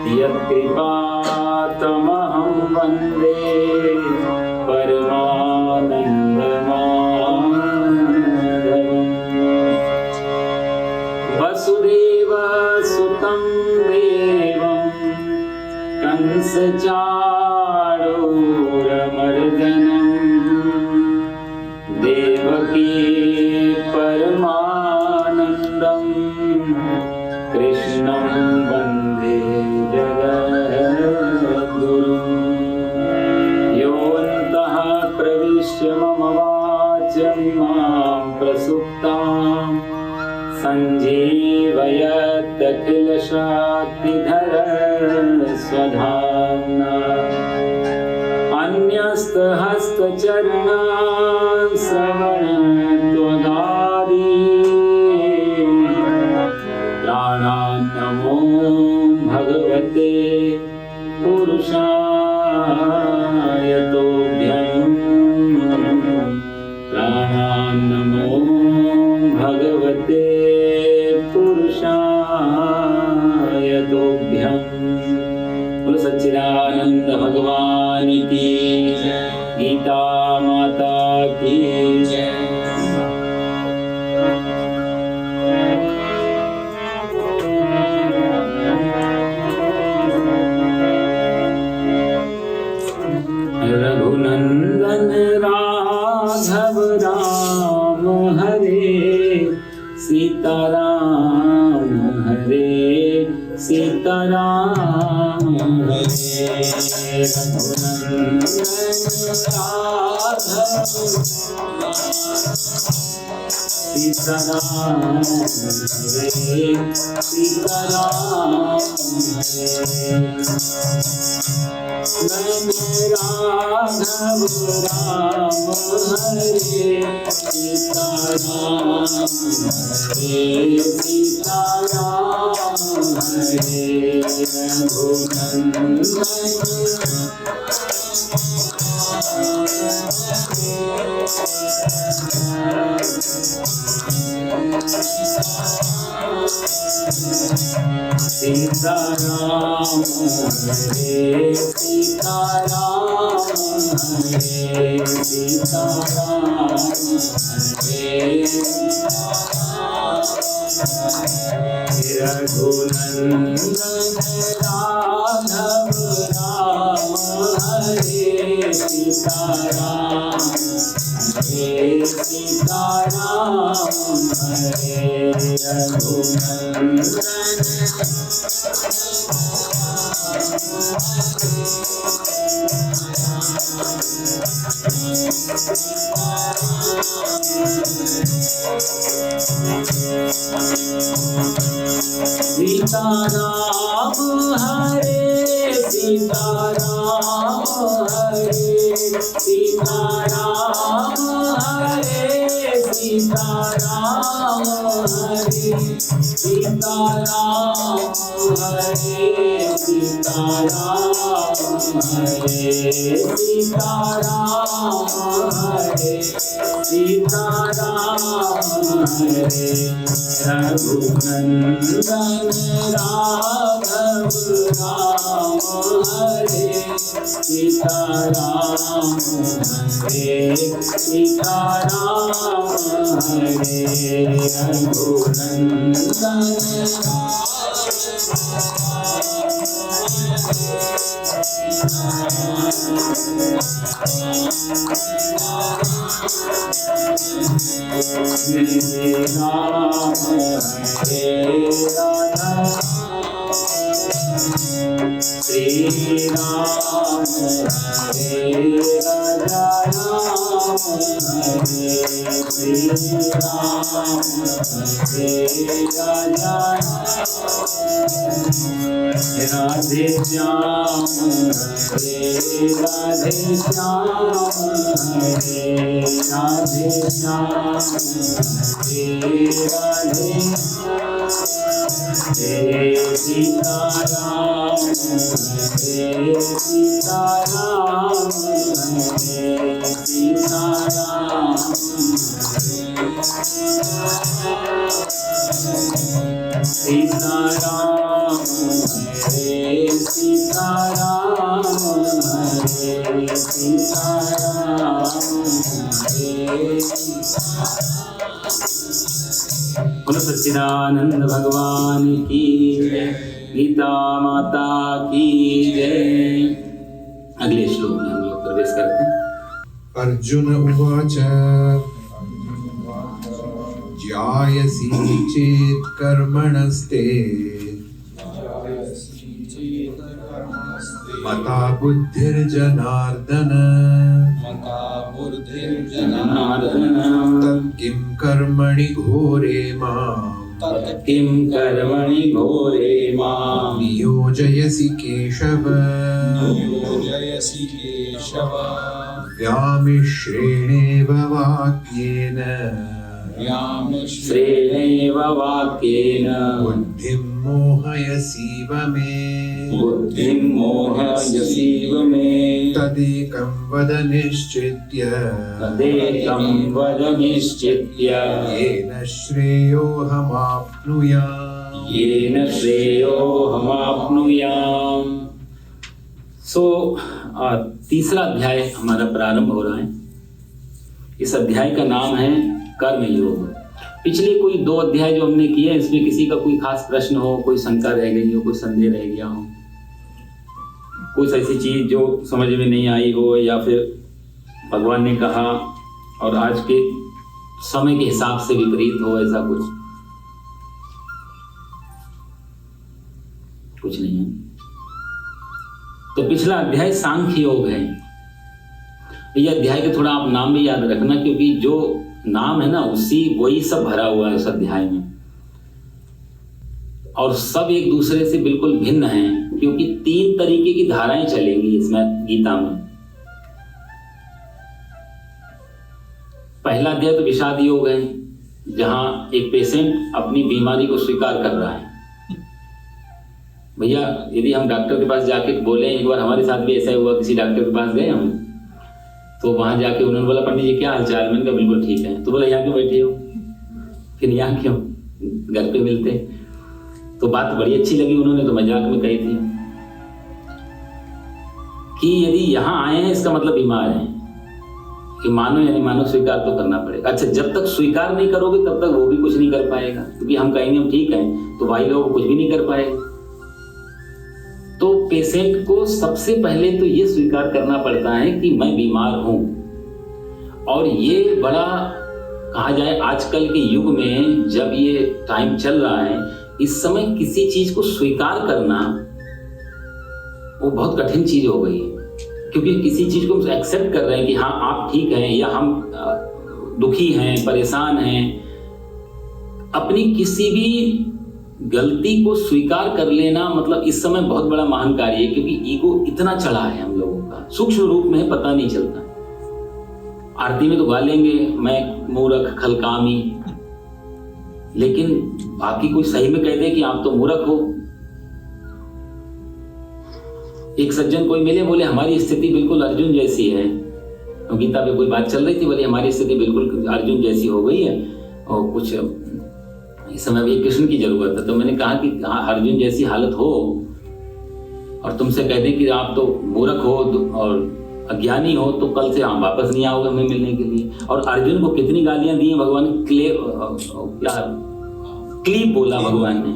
यत्कृपातमहं वन्दे परमानन्दमाधवम्। वसुदेवसुतं देवं कंसचाणूरमर्दनं देवकी परमानन्दं कृष्णं वन्दे जगद्गुरुम्। योऽन्तः प्रविश्य मम वाचमिमां प्रसुप्तां सञ्जीवयत्यखिलशक्तिधरं स्वधाम्ना। अन्यस्तहस्तचरणां श्रवणत्वगादि प्राणान् नमो भगवते पुरुषाय तुभ्यं। प्राणान् नमो भगवते पुरुषाय तुभ्यं। बोलो सच्चिदानंद भगवान की जय, गीता माता की जय। रघुनंदन राघव राम हरे, सीताराम हरे सीताराम हरे। रघुनंदन राघव सीताराम हरे सीताराम हरे। राघव राम हरे सीताराम हरे सीताराम हरे। रघुनंदन सीताराम हरे सीताराम हरे सीताराम हरे। रघुनंदन राघव राम हरे सीताराम हरे सीताराम हरे। रघुनंदन सीताराम हरे सीताराम हरे सीताराम हरे सीताराम हरे सीताराम हरे सीताराम हरे सीताराम हरे सीताराम हरे। रघुनंदन राघव राम हरे सीताराम हरे सीताराम हरे। रघुनंदन श्री राम हरे राधा श्री राम हरे राजा राम हरे श्री राम हरे राजा राधे श्याम हरे राधे श्याम हरे राधे श्याम हरे राधे हरे सीताराम हरे सीताराम हरे सीताराम हरे सीताराम हरे हरे सीताराम हरे सीताराम हरे बोलो सच्चिदानंद भगवान की जय, गीता माता की जय। अगले श्लोक में हम लोग प्रवेश करते हैं। अर्जुन उवाच ज्यायसि चेत् कर्मणस्ते मता बुद्धिर्जनार्दन तत्किं कर्मणि घोरे मां तत्किं कर्मणि घोरे मां नियोजयसि केशव व्यामिश्रेणेव वाक्येन श्रेणेव वाक्येन बुद्धिं मोहयसीव मे बुद्धिं मोहयसीव मे तदेकं वद निश्चित्य तदेकं वद निश्चित्य येन श्रेयोऽहमाप्नुयाम् येन श्रेयोऽहमाप्नुयाम्। तीसरा अध्याय हमारा प्रारंभ हो रहा है। इस अध्याय का नाम है कर्म योग। पिछले कोई 2 अध्याय जो हमने किए इसमें किसी का कोई खास प्रश्न हो, कोई शंका रह गई हो, कोई संदेह रह गया हो, कुछ ऐसी चीज जो समझ में नहीं आई हो, या फिर भगवान ने कहा और आज के समय के हिसाब से विपरीत हो, ऐसा कुछ नहीं है। तो पिछला अध्याय सांख्य योग है। ये अध्याय के थोड़ा आप नाम भी याद रखना, क्योंकि जो नाम है ना वही सब भरा हुआ है उस अध्याय में, और सब एक दूसरे से बिल्कुल भिन्न हैं, क्योंकि 3 तरीके की धाराएं चलेंगी इसमें गीता में। पहला अध्याय तो विषाद योग है, जहां एक पेशेंट अपनी बीमारी को स्वीकार कर रहा है। भैया यदि हम डॉक्टर के पास जाके बोले, एक बार हमारे साथ भी ऐसा हुआ, किसी डॉक्टर के पास गए हम, तो वहां जाके उन्होंने बोला पंडित जी क्या हालचाल, मैंने कहा बिल्कुल ठीक है। तो बोला यहाँ क्यों बैठे हो, फिर यहाँ क्यों, घर पे मिलते। तो बात बड़ी अच्छी लगी, उन्होंने तो मजाक में कही थी कि यदि यहाँ आए हैं इसका मतलब बीमार हैं, कि मानो या नहीं मानो स्वीकार तो करना पड़ेगा। अच्छा, जब तक स्वीकार नहीं करोगे तब तक वो भी कुछ नहीं कर पाएगा, क्योंकि हम कहेंगे हम ठीक हैं तो भाई लोग कुछ भी नहीं कर पाएगा। तो पेशेंट को सबसे पहले तो ये स्वीकार करना पड़ता है कि मैं बीमार हूं। और ये बड़ा कहा जाए आजकल के युग में जब ये टाइम चल रहा है, इस समय किसी चीज को स्वीकार करना वो बहुत कठिन चीज हो गई है, क्योंकि किसी चीज को हम एक्सेप्ट कर रहे हैं कि हाँ आप ठीक हैं या हम दुखी हैं, परेशान हैं। अपनी किसी भी गलती को स्वीकार कर लेना मतलब इस समय बहुत बड़ा महान कार्य है, क्योंकि ईगो इतना चढ़ा है हम लोगों का, सूक्ष्म रूप में पता नहीं चलता। आरती में तो गा लेंगे मैं मूर्ख खलकामी, लेकिन बाकी कोई सही में कह दे कि आप तो मूर्ख हो। एक सज्जन कोई मिले, बोले हमारी स्थिति बिल्कुल अर्जुन जैसी है। तो गीता पे कोई बात चल रही थी, बोले हमारी स्थिति बिल्कुल अर्जुन जैसी हो गई है और कुछ इस समय भी कृष्ण की जरूरत है। तो मैंने कहा कि अर्जुन जैसी हालत हो और तुमसे कह दे कि आप तो मूर्ख हो और अज्ञानी हो, तो कल से हम वापस नहीं आओगे हमें मिलने के लिए। और अर्जुन को कितनी गालियां दी हैं भगवान ने, क्लीब बोला भगवान ने,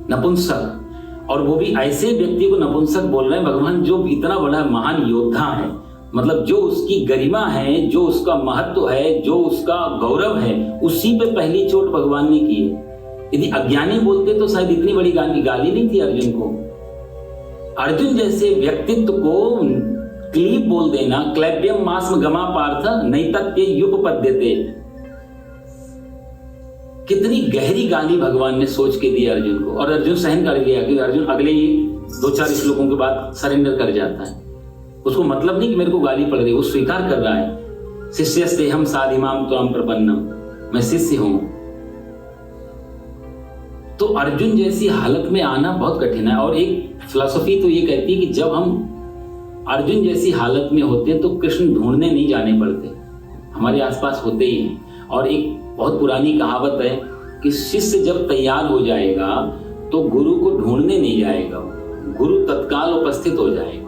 नपुंसक। और वो भी ऐसे व्यक्ति को नपुंसक बोल रहे हैं भगवान जो इतना बड़ा महान योद्धा है, मतलब जो उसकी गरिमा है, जो उसका महत्व है, जो उसका गौरव है, उसी पे पहली चोट भगवान ने की है। यदि अज्ञानी बोलते तो शायद इतनी बड़ी गाली नहीं थी अर्जुन को। अर्जुन जैसे व्यक्तित्व को क्लीब बोल देना, क्लैब्यम मास्म गमा पार्थ नैतत्य युपपद्यते, कितनी गहरी गाली भगवान ने सोच के दी अर्जुन को। और अर्जुन सहन कर गया, क्योंकि अर्जुन अगले ही 2-4 श्लोकों के बाद सरेंडर कर जाता है। उसको मतलब नहीं कि मेरे को गाली पड़ रही, वो स्वीकार कर रहा है। शिष्यस्तेहं साधिमाम त्वां प्रपन्नम, मैं शिष्य हूं। तो अर्जुन जैसी हालत में आना बहुत कठिन है। और एक फिलॉसफी तो ये कहती है कि जब हम अर्जुन जैसी हालत में होते हैं तो कृष्ण ढूंढने नहीं जाने पड़ते, हमारे आसपास होते ही हैं। और एक बहुत पुरानी कहावत है कि शिष्य जब तैयार हो जाएगा तो गुरु को ढूंढने नहीं जाएगा, गुरु तत्काल उपस्थित हो जाएगा।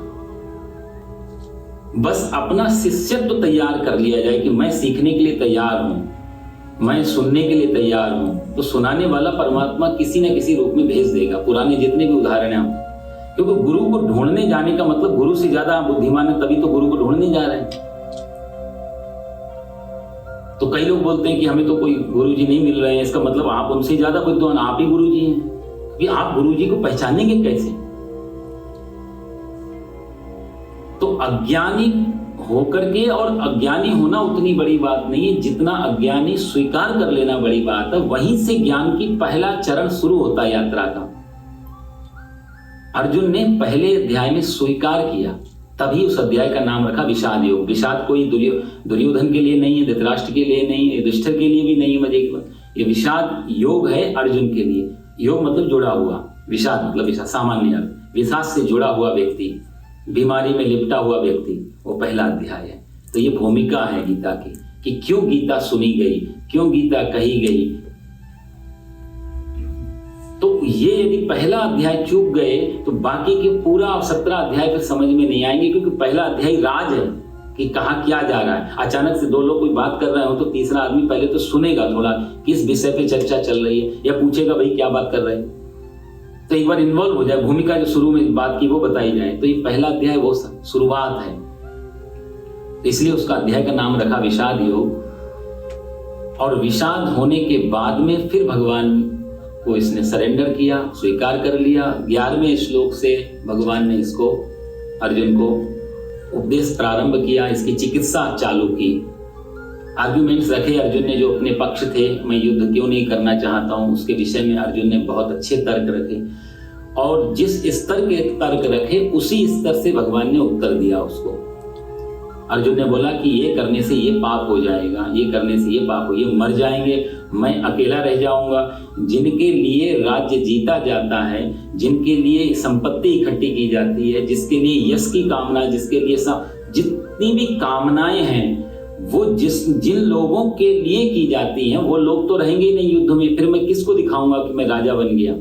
बस अपना शिष्यत्व तैयार कर लिया जाए कि मैं सीखने के लिए तैयार हूं, मैं सुनने के लिए तैयार हूं, तो सुनाने वाला परमात्मा किसी न किसी रूप में भेज देगा। पुराने जितने भी उदाहरण हैं, क्योंकि गुरु को ढूंढने जाने का मतलब गुरु से ज्यादा आप बुद्धिमान है, तभी तो गुरु को ढूंढने जा रहे हैं। तो कई लोग बोलते हैं कि हमें तो कोई गुरुजी नहीं मिल रहे हैं, इसका मतलब आप उनसे ज्यादा विद्वान, आप ही गुरुजी हैं। कि आप गुरुजी को पहचानेंगे कैसे? तो अज्ञानी होकर के, और अज्ञानी होना उतनी बड़ी बात नहीं है जितना अज्ञानी स्वीकार कर लेना बड़ी बात है। वहीं से ज्ञान की पहला चरण शुरू होता है यात्रा का। अर्जुन ने पहले अध्याय में स्वीकार किया, तभी उस अध्याय का नाम रखा विषाद योग। विषाद कोई दुर्योधन के लिए नहीं है, धृतराष्ट्र के लिए नहीं है, युधिष्ठिर के लिए भी नहीं है। मजे की बात, ये विषाद योग है अर्जुन के लिए। योग मतलब जुड़ा हुआ, विषाद मतलब विषाद सामान्य अर्थ, विषाद से जुड़ा हुआ व्यक्ति, बीमारी में लिपटा हुआ व्यक्ति, वो पहला अध्याय है। तो ये भूमिका है गीता की कि क्यों गीता सुनी गई, क्यों गीता कही गई। तो ये यदि पहला अध्याय चूक गए तो बाकी के पूरा 17 अध्याय फिर समझ में नहीं आएंगे, क्योंकि पहला अध्याय राज है कि कहाँ क्या जा रहा है। अचानक से दो लोग कोई बात कर रहे हो तो तीसरा आदमी पहले तो सुनेगा थोड़ा किस विषय पे चर्चा चल रही है, या पूछेगा भाई क्या बात कर रहे हैं, तो एक बार इन्वॉल्व हो जाए, भूमिका जो शुरू में बात की वो बताई जाए। तो ये पहला अध्याय वो शुरुआत है, इसलिए उसका अध्याय का नाम रखा विषाद योग। और विषाद होने के बाद में फिर भगवान को इसने सरेंडर किया, स्वीकार कर लिया। 11वें श्लोक से भगवान ने इसको, अर्जुन को उपदेश प्रारंभ किया, इसकी चिकित्सा चालू की। आर्ग्यूमेंट्स रखे अर्जुन ने जो अपने पक्ष थे, मैं युद्ध क्यों नहीं करना चाहता हूं, उसके विषय में अर्जुन ने बहुत अच्छे तर्क रखे, और जिस स्तर के तर्क रखे उसी स्तर से भगवान ने उत्तर दिया उसको। अर्जुन ने बोला कि ये करने से ये पाप हो जाएगा, ये करने से ये पाप हो, ये मर जाएंगे, मैं अकेला रह जाऊंगा। जिनके लिए राज्य जीता जाता है, जिनके लिए संपत्ति इकट्ठी की जाती है, जिसके लिए यश की कामना, जिसके लिए जितनी भी कामनाएं हैं, वो जिन लोगों के लिए की जाती हैं, वो लोग तो रहेंगे ही नहीं युद्ध में। फिर मैं किसको दिखाऊंगा कि मैं राजा बन गया?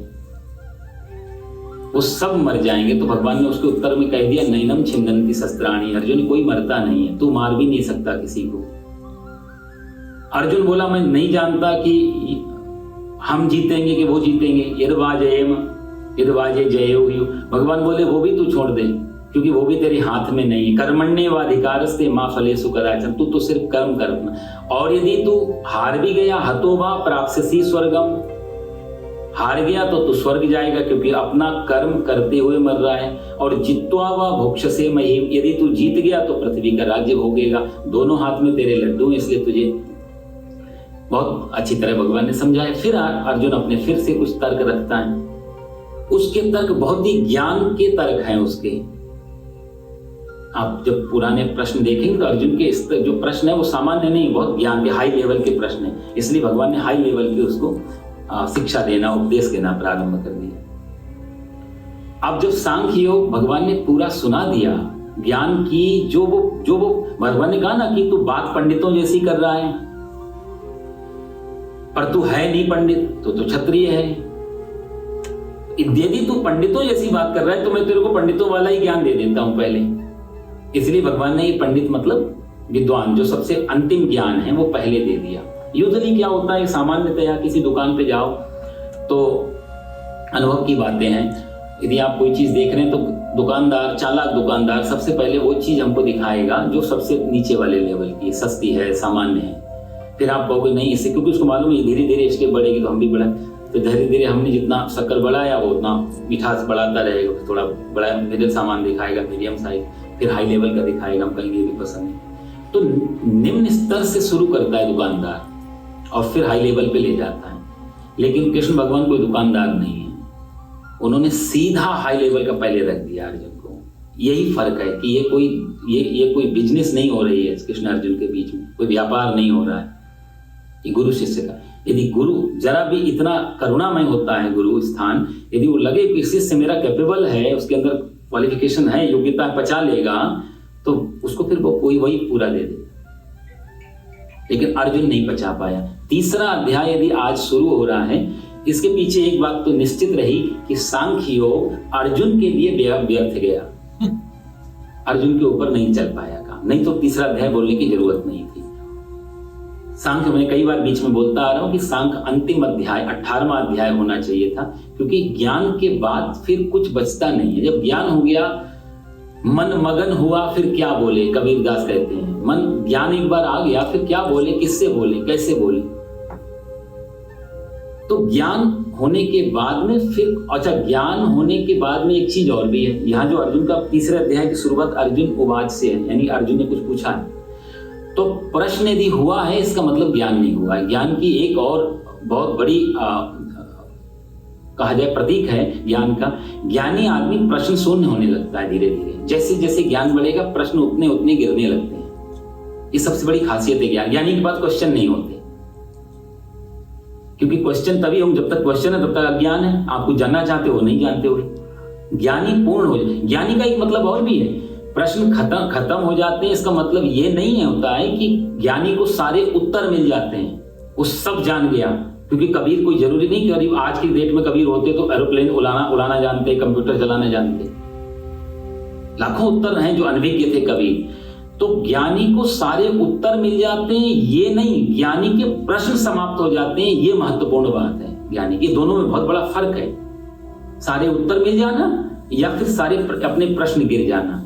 वो सब मर जाएंगे। तो भगवान ने उसके उत्तर में कह दिया, नैनम छिन्दन्ति शस्त्राणि। अर्जुन, कोई मरता नहीं है, तू मार भी नहीं सकता किसी को। अर्जुन बोला, मैं नहीं जानता कि हम जीतेंगे कि वो जीतेंगे। यद्वाजयेम यद्वाजय जयो। भगवान बोले वो भी तू छोड़ दे, क्योंकि वो भी तेरे हाथ में नहीं है। कर्मण्येवाधिकारस्ते मा फलेषु कदाचन। तू तो सिर्फ कर्म कर, और यदि तू हार भी गया, हतो वा प्राप्स्यसि स्वर्गम, हार गया तो तू स्वर्ग जाएगा, क्योंकि अपना कर्म करते हुए मर रहा है। और जित्वा वा भोक्ष्यसे महीम, यदि तू जीत गया तो पृथ्वी का राज्य भोगेगा। दोनों हाथ में तेरे लड्डू हैं, इसलिए तुझे बहुत अच्छी तरह भगवान ने समझाया। फिर अर्जुन अपने फिर से कुछ तर्क रखता है। उसके तर्क बहुत ही ज्ञान के तर्क हैं उसके। आप जब पुराने प्रश्न देखेंगे तो अर्जुन के इस जो प्रश्न है वो सामान्य नहीं, बहुत ज्ञान के हाई लेवल के प्रश्न है। इसलिए भगवान ने हाई लेवल की उसको शिक्षा देना, उपदेश देना प्रारंभ कर दिया। अब जब सांख्य योग भगवान ने पूरा सुना दिया, ज्ञान की जो वो भगवान ने कहा ना कि तू बात पंडितों जैसी कर रहा है, पर तू है नहीं पंडित, तो क्षत्रिय है। यदि तू पंडितों जैसी बात कर रहा है तो मैं तेरे को पंडितों वाला ही ज्ञान दे देता हूं पहले। इसलिए भगवान ने ये पंडित मतलब विद्वान, जो सबसे अंतिम ज्ञान है, वो पहले दे दिया। यूजुअली क्या होता है, सामान्यतया किसी दुकान पे जाओ तो अनुभव की बातें हैं, यदि आप कोई चीज देख रहे हैं तो दुकानदार, चालाक दुकानदार सबसे पहले वो चीज हमको दिखाएगा जो सबसे नीचे वाले लेवल की, सस्ती है, सामान्य है। फिर आप कहोगे नहीं इससे, क्योंकि उसको मालूम है धीरे धीरे स्टेप बढ़ेगी तो हम भी बढ़ाएं, तो धीरे धीरे हमने जितना शक्कर बढ़ाया वो उतना मिठास बढ़ाता रहेगा। थोड़ा बड़ा मिडिल सामान दिखाएगा, मीडियम साइज, फिर हाई लेवल का दिखाएगा, हम कहेंगे भी पसंद है। तो निम्न स्तर से शुरू करता है दुकानदार और फिर हाई लेवल पे ले जाता है। लेकिन कृष्ण भगवान कोई दुकानदार नहीं है, उन्होंने सीधा हाई लेवल का पहले रख दिया अर्जुन को। यही फर्क है कि ये कोई बिजनेस नहीं हो रही है कृष्ण अर्जुन के बीच में, कोई व्यापार नहीं हो रहा है, ये गुरु शिष्य का। यदि गुरु जरा भी इतना करुणामय होता है गुरु स्थान, यदि वो लगे कि शिष्य मेरा कैपेबल है, उसके अंदर क्वालिफिकेशन है, योग्यता पचा लेगा, तो उसको फिर वो कोई वही पूरा दे दे। लेकिन अर्जुन नहीं पचा पाया। तीसरा अध्याय यदि आज शुरू हो रहा है इसके पीछे एक बात तो निश्चित रही कि सांख्य योग अर्जुन के लिए व्यर्थ गया, अर्जुन के ऊपर नहीं चल पाया काम, नहीं तो तीसरा अध्याय बोलने की जरूरत नहीं थी। सांख्य मैंने कई बार बीच में बोलता आ रहा हूं कि सांख्य अंतिम अध्याय 18वां अध्याय होना चाहिए था, क्योंकि ज्ञान के बाद फिर कुछ बचता नहीं है। जब ज्ञान हो गया, मन मगन हुआ, फिर क्या बोले, कबीरदास कहते हैं मन ज्ञान एक बार आ गया फिर क्या बोले, किससे बोले, कैसे बोले। तो ज्ञान होने के बाद में फिर अच्छा, ज्ञान होने के बाद में एक चीज और भी है। यहाँ जो अर्जुन का तीसरे अध्याय की शुरुआत अर्जुन उवाच से है, यानी अर्जुन ने कुछ पूछा है, तो प्रश्न यदि हुआ है इसका मतलब ज्ञान नहीं हुआ है। ज्ञान की एक और बहुत बड़ी कहा जाए प्रतीक है ज्ञान का, ज्ञानी आदमी प्रश्न शून्य होने लगता है धीरे धीरे। जैसे जैसे ज्ञान बढ़ेगा प्रश्न उतने उतने गिरने लगते हैं। ये सबसे बड़ी खासियत है ज्ञान। ज्ञानी के पास क्वेश्चन नहीं होते, क्योंकि क्वेश्चन तभी होंगे जब तक क्वेश्चन है तब तक अज्ञान है। आप कुछ जानना चाहते हो नहीं जानते हो। ज्ञानी पूर्ण हो जाए। ज्ञानी का एक मतलब और भी है, प्रश्न खत्म हो जाते हैं, इसका मतलब ये नहीं होता है कि ज्ञानी को सारे उत्तर मिल जाते हैं, वो सब जान गया। क्योंकि कबीर कोई जरूरी नहीं कि आज की डेट में कबीर होते तो एरोप्लेन उड़ाना जानते, कंप्यूटर चलाना जानते। लाखों उत्तर हैं जो अनभिज्ञ थे कबीर। तो ज्ञानी को सारे उत्तर मिल जाते हैं ये नहीं, ज्ञानी के प्रश्न समाप्त हो जाते हैं, ये महत्वपूर्ण बात है ज्ञानी की। दोनों में बहुत बड़ा फर्क है, सारे उत्तर मिल जाना या फिर सारे अपने प्रश्न गिर जाना।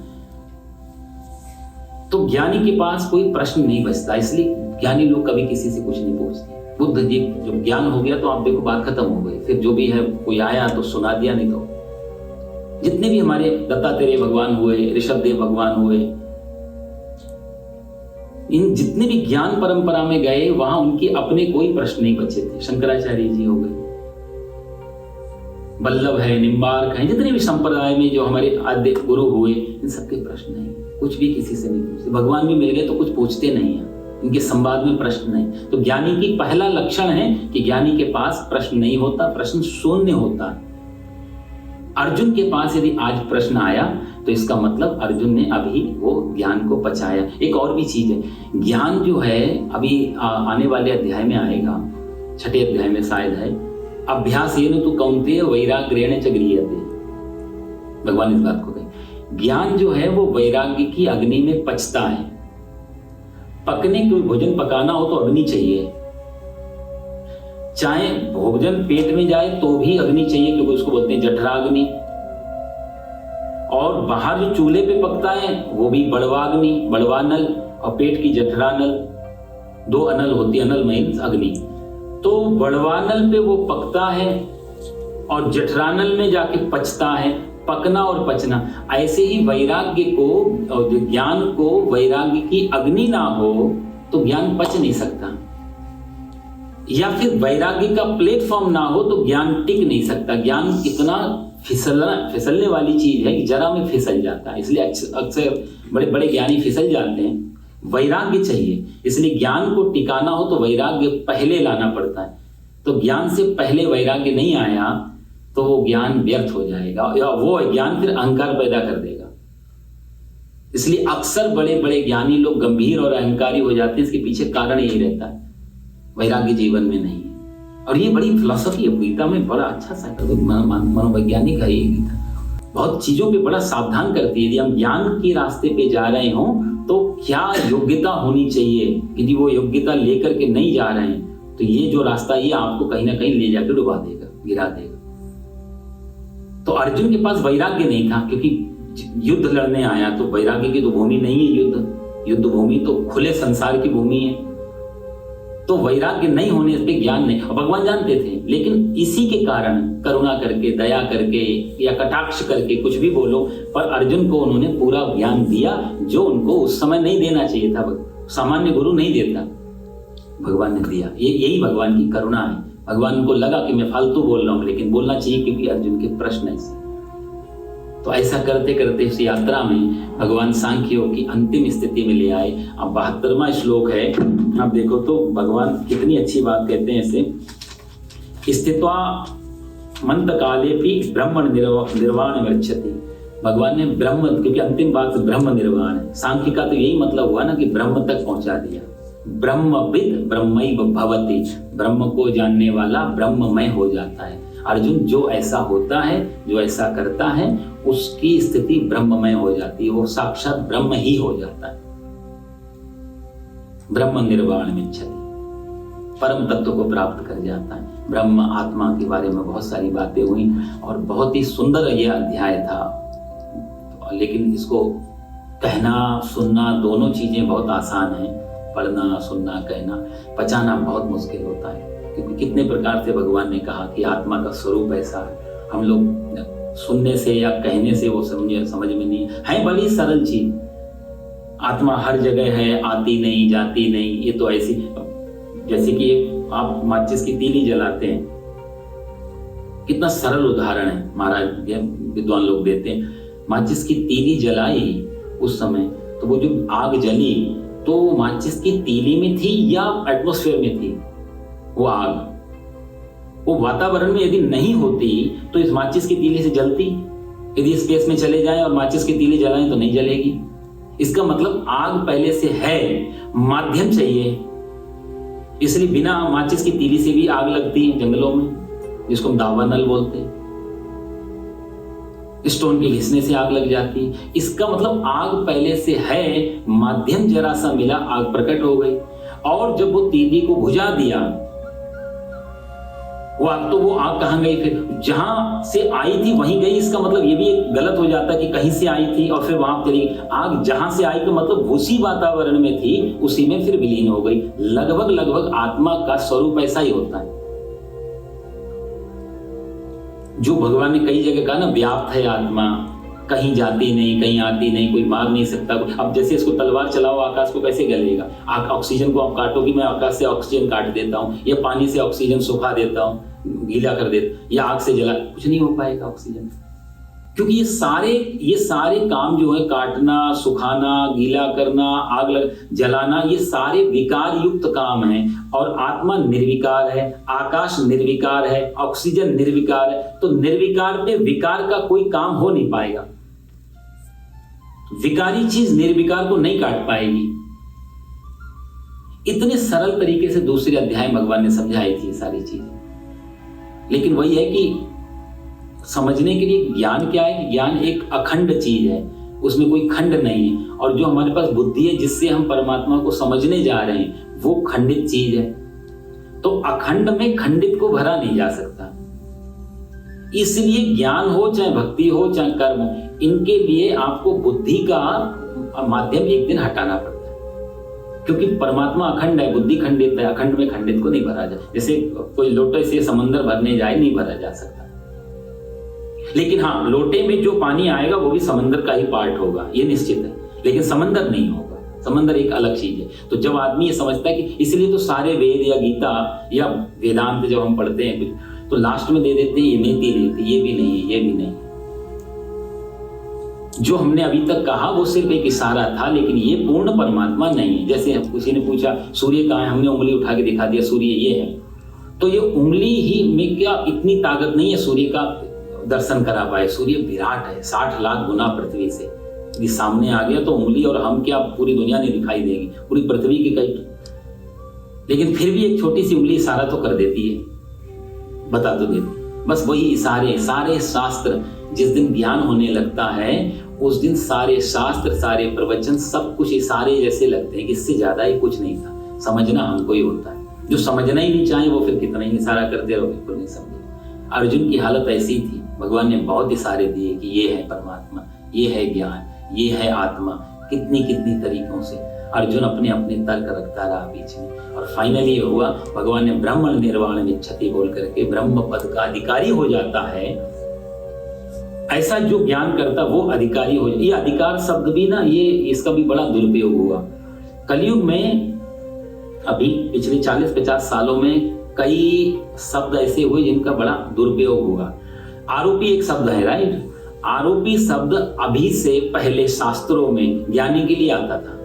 तो ज्ञानी के पास कोई प्रश्न नहीं बचता, इसलिए ज्ञानी लोग कभी किसी से कुछ नहीं पूछते। बुद्ध जी जब ज्ञान हो गया तो आप देखो बात खत्म हो गई, फिर जो भी है कोई आया तो सुना दिया, नहीं तो जितने भी हमारे दत्तात्रेय भगवान हुए, ऋषभदेव भगवान हुए, इन जितने भी ज्ञान परंपरा में गए वहां उनके अपने कोई प्रश्न नहीं बचे थे। शंकराचार्य जी हो गए, वल्लभ है, निम्बार्क है, जितने भी संप्रदाय में जो हमारे आद्य गुरु हुए, इन सबके प्रश्न नहीं, कुछ भी किसी से नहीं पूछते। भगवान भी मिल गए तो कुछ पूछते नहीं है, इनके संवाद में प्रश्न नहीं। तो ज्ञानी की पहला लक्षण है कि ज्ञानी के पास प्रश्न नहीं होता, प्रश्न शून्य होता है। अर्जुन के पास यदि आज प्रश्न आया तो इसका मतलब अर्जुन ने अभी वो ज्ञान को पचाया। एक और भी चीज है, ज्ञान जो है अभी आने वाले अध्याय में आएगा, 6ठे अध्याय में शायद है, अभ्यासेन तु कौन्तेय वैराग्येण च गृह्यते। भगवान इस बात को कहे, ज्ञान जो है वो वैराग्य की अग्नि में पचता है। पकने के भोजन पकाना हो तो अग्नि चाहिए, चाहे भोजन पेट में जाए तो भी अग्नि चाहिए, क्योंकि उसको बोलते हैं जठराग्नि। और बाहर जो चूल्हे पे पकता है वो भी बड़वाग्नि, बड़वानल, और पेट की जठरानल, 2 अनल होती है, अनल मीन्स अग्नि। तो बड़वानल पे वो पकता है और जठरानल में जाके पचता है, पकना और पचना। ऐसे ही वैराग्य को और ज्ञान को वैराग्य की अग्नि ना हो तो ज्ञान पच नहीं सकता, या फिर वैराग्य का प्लेटफॉर्म ना हो तो ज्ञान टिक नहीं सकता। ज्ञान इतना फिसलने वाली चीज है कि जरा में फिसल जाता है, इसलिए अक्सर बड़े बड़े ज्ञानी फिसल जाते हैं। वैराग्य चाहिए, इसलिए ज्ञान को टिकाना हो तो वैराग्य पहले लाना पड़ता है। तो ज्ञान से पहले वैराग्य नहीं आया तो वो ज्ञान व्यर्थ हो जाएगा, या वो ज्ञान फिर अहंकार पैदा कर देगा। इसलिए अक्सर बड़े बड़े ज्ञानी लोग गंभीर और अहंकारी हो जाते हैं, इसके पीछे कारण यही रहता है, वैराग्य जीवन में नहीं है। और ये बड़ी फिलॉसफी है, गीता में बड़ा अच्छा सा मनोवैज्ञानिक है ये गीता, बहुत चीजों पे बड़ा सावधान करती है। यदि हम ज्ञान के रास्ते पे जा रहे हो तो क्या योग्यता होनी चाहिए, यदि वो योग्यता लेकर के नहीं जा रहे हैं तो ये जो रास्ता ये आपको कहीं ना कहीं ले जाकर डुबा देगा, गिरा देगा। तो अर्जुन के पास वैराग्य नहीं था, क्योंकि युद्ध लड़ने आया, तो वैराग्य की तो भूमि नहीं है युद्ध भूमि तो खुले संसार की भूमि है। तो वैराग्य नहीं होने पे ज्ञान नहीं, भगवान जानते थे, लेकिन इसी के कारण करुणा करके, दया करके या कटाक्ष करके, कुछ भी बोलो, पर अर्जुन को उन्होंने पूरा ज्ञान दिया जो उनको उस समय नहीं देना चाहिए था। सामान्य गुरु नहीं देता, भगवान ने दिया। यही भगवान की करुणा है। भगवान को लगा कि मैं फालतू बोल रहा हूं, लेकिन बोलना चाहिए क्योंकि अर्जुन के प्रश्न ऐसे। तो ऐसा करते करते इस यात्रा में भगवान सांख्य योग की अंतिम स्थिति में ले आए। अब 72वां श्लोक है, आप देखो तो भगवान कितनी अच्छी बात कहते हैं इसे, स्थित्वा मंत काले भी ब्रह्म निर्वाण गच्छति। भगवान ने ब्रह्म, क्योंकि अंतिम बात ब्रह्म निर्वाण है, सांख्य का तो यही मतलब हुआ ना कि ब्रह्म तक पहुंचा दिया। ब्रह्मविद ब्रह्मैव भवति, ब्रह्म को जानने वाला ब्रह्ममय हो जाता है। अर्जुन, जो ऐसा होता है, जो ऐसा करता है, उसकी स्थिति ब्रह्ममय हो जाती है, वो साक्षात ब्रह्म ही हो जाता है। ब्रह्म निर्वाणमिच्छति, परम तत्व को प्राप्त कर जाता है। ब्रह्म आत्मा के बारे में बहुत सारी बातें हुई और बहुत ही सुंदर यह अध्याय था, लेकिन इसको कहना सुनना दोनों चीजें बहुत आसान है। पढ़ना सुनना कहना पचाना बहुत मुश्किल होता है, क्योंकि कितने प्रकार से भगवान ने कहा कि आत्मा का स्वरूप ऐसा है। हम लोग सुनने से या कहने से वो समझ में नहीं है। बड़ी सरल चीज, आत्मा हर जगह है, आती नहीं जाती नहीं। ये तो ऐसी, जैसे कि आप माचिस की तीली जलाते हैं, कितना सरल उदाहरण है महाराज विद्वान लोग देते हैं। माचिस की तीली जलाई उस समय, तो वो जो आग जली तो माचिस की तीली में थी या एटमॉस्फेयर में थी वो आग? वो वातावरण में यदि नहीं होती तो इस माचिस की तीली से जलती? यदि स्पेस में चले जाएं और माचिस की तीली जलाएं तो नहीं जलेगी। इसका मतलब आग पहले से है, माध्यम चाहिए। इसलिए बिना माचिस की तीली से भी आग लगती है जंगलों में, जिसको हम दावानल बोलते हैं। स्टोन के घिसने से आग लग जाती है। इसका मतलब आग पहले से है, माध्यम जरा सा मिला, आग प्रकट हो गई। और जब वो तीली को बुझा दिया, वो आग कहां गई? फिर जहां से आई थी वहीं गई। इसका मतलब ये भी एक गलत हो जाता कि कहीं से आई थी और फिर वहां चली गई। आग जहां से आई तो मतलब उसी वातावरण में थी, उसी में फिर विलीन हो गई। लगभग आत्मा का स्वरूप ऐसा ही होता है। जो भगवान ने कई जगह कहा ना, व्याप्त है आत्मा, कहीं जाती नहीं, कहीं आती नहीं, कोई मार नहीं सकता। अब जैसे इसको तलवार चलाओ, आकाश को कैसे गलेगा? ऑक्सीजन को आप काटोगे, मैं आकाश से ऑक्सीजन काट देता हूँ, या पानी से ऑक्सीजन सुखा देता हूँ, गीला कर देता, या आग से जला, कुछ नहीं हो पाएगा ऑक्सीजन। क्योंकि ये सारे काम जो है, काटना, सुखाना, गीला करना, जलाना, ये सारे विकार युक्त काम हैं। और आत्मा निर्विकार है, आकाश निर्विकार है, ऑक्सीजन निर्विकार है। तो निर्विकार पे विकार का कोई काम हो नहीं पाएगा। विकारी चीज निर्विकार को नहीं काट पाएगी। इतने सरल तरीके से दूसरे अध्याय भगवान ने समझाई थी सारी चीजें। लेकिन वही है कि समझने के लिए ज्ञान क्या है कि ज्ञान एक अखंड चीज है, उसमें कोई खंड नहीं है। और जो हमारे पास बुद्धि है, जिससे हम परमात्मा को समझने जा रहे हैं, वो खंडित चीज है। तो अखंड में खंडित को भरा नहीं जा सकता। इसलिए ज्ञान हो, चाहे भक्ति हो, चाहे कर्म, इनके लिए आपको बुद्धि का माध्यम एक दिन हटाना पड़ता है। क्योंकि परमात्मा अखंड है, बुद्धि खंडित है। अखंड में खंडित को नहीं भरा जा, जैसे कोई लोटे से समंदर भरने जाए, नहीं भरा जा सकता। लेकिन हाँ, लोटे में जो पानी आएगा वो भी समंदर का ही पार्ट होगा, ये निश्चित है। लेकिन समंदर नहीं होगा, समंदर एक अलग चीज है। तो जब आदमी ये समझता है कि, इसलिए तो सारे वेद या गीता या वेदांत जब हम पढ़ते हैं कुछ, तो लास्ट में दे देते हैं ये नेति रीति, ये भी नहीं है, ये भी नहीं। जो हमने अभी तक कहा वो सिर्फ एक इशारा था, लेकिन ये पूर्ण परमात्मा नहीं है। जैसे किसी ने पूछा सूर्य कहाँ है, हमने उंगली उठा के दिखा दिया सूर्य ये है। तो ये उंगली ही में क्या इतनी ताकत नहीं है सूर्य का दर्शन करा पाए? सूर्य विराट है, 60 लाख गुना पृथ्वी से। यदि सामने आ गया तो उंगली और हम क्या, पूरी दुनिया नहीं दिखाई देगी, पूरी पृथ्वी की कई। लेकिन फिर भी एक छोटी सी उंगली इशारा तो कर देती है, बता तो देती। बस वही इशारे, सारे शास्त्र, जिस दिन ज्ञान होने लगता है उस दिन सारे शास्त्र, सारे प्रवचन, सब कुछ इशारे जैसे लगते हैं कि इससे ज्यादा ही कुछ नहीं था। समझना हमको ही होता है। जो समझना ही नहीं चाहे वो फिर कितना ही इशारा करते रहो, बिल्कुल नहीं समझे। अर्जुन की हालत ऐसी थी, भगवान ने बहुत इशारे दिए कि ये है परमात्मा, ये है ज्ञान, ये है आत्मा। कितनी कितनी तरीकों से अर्जुन अपने अपने तर्क रखता रहा बीच में। और फाइनली ये हुआ, भगवान ने ब्रह्म निर्वाणमिच्छति बोल करके ब्रह्म पद का अधिकारी हो जाता है। ऐसा जो ज्ञान करता वो अधिकारी हो जाता। ये अधिकार शब्द भी ना, ये इसका भी बड़ा दुरुपयोग हुआ कलयुग में। अभी पिछले 40-50 सालों में कई शब्द ऐसे हुए जिनका बड़ा दुरुपयोग हुआ। आरोपी एक शब्द है, राइट? आरोपी शब्द अभी से पहले शास्त्रों में ज्ञानी के लिए आता था,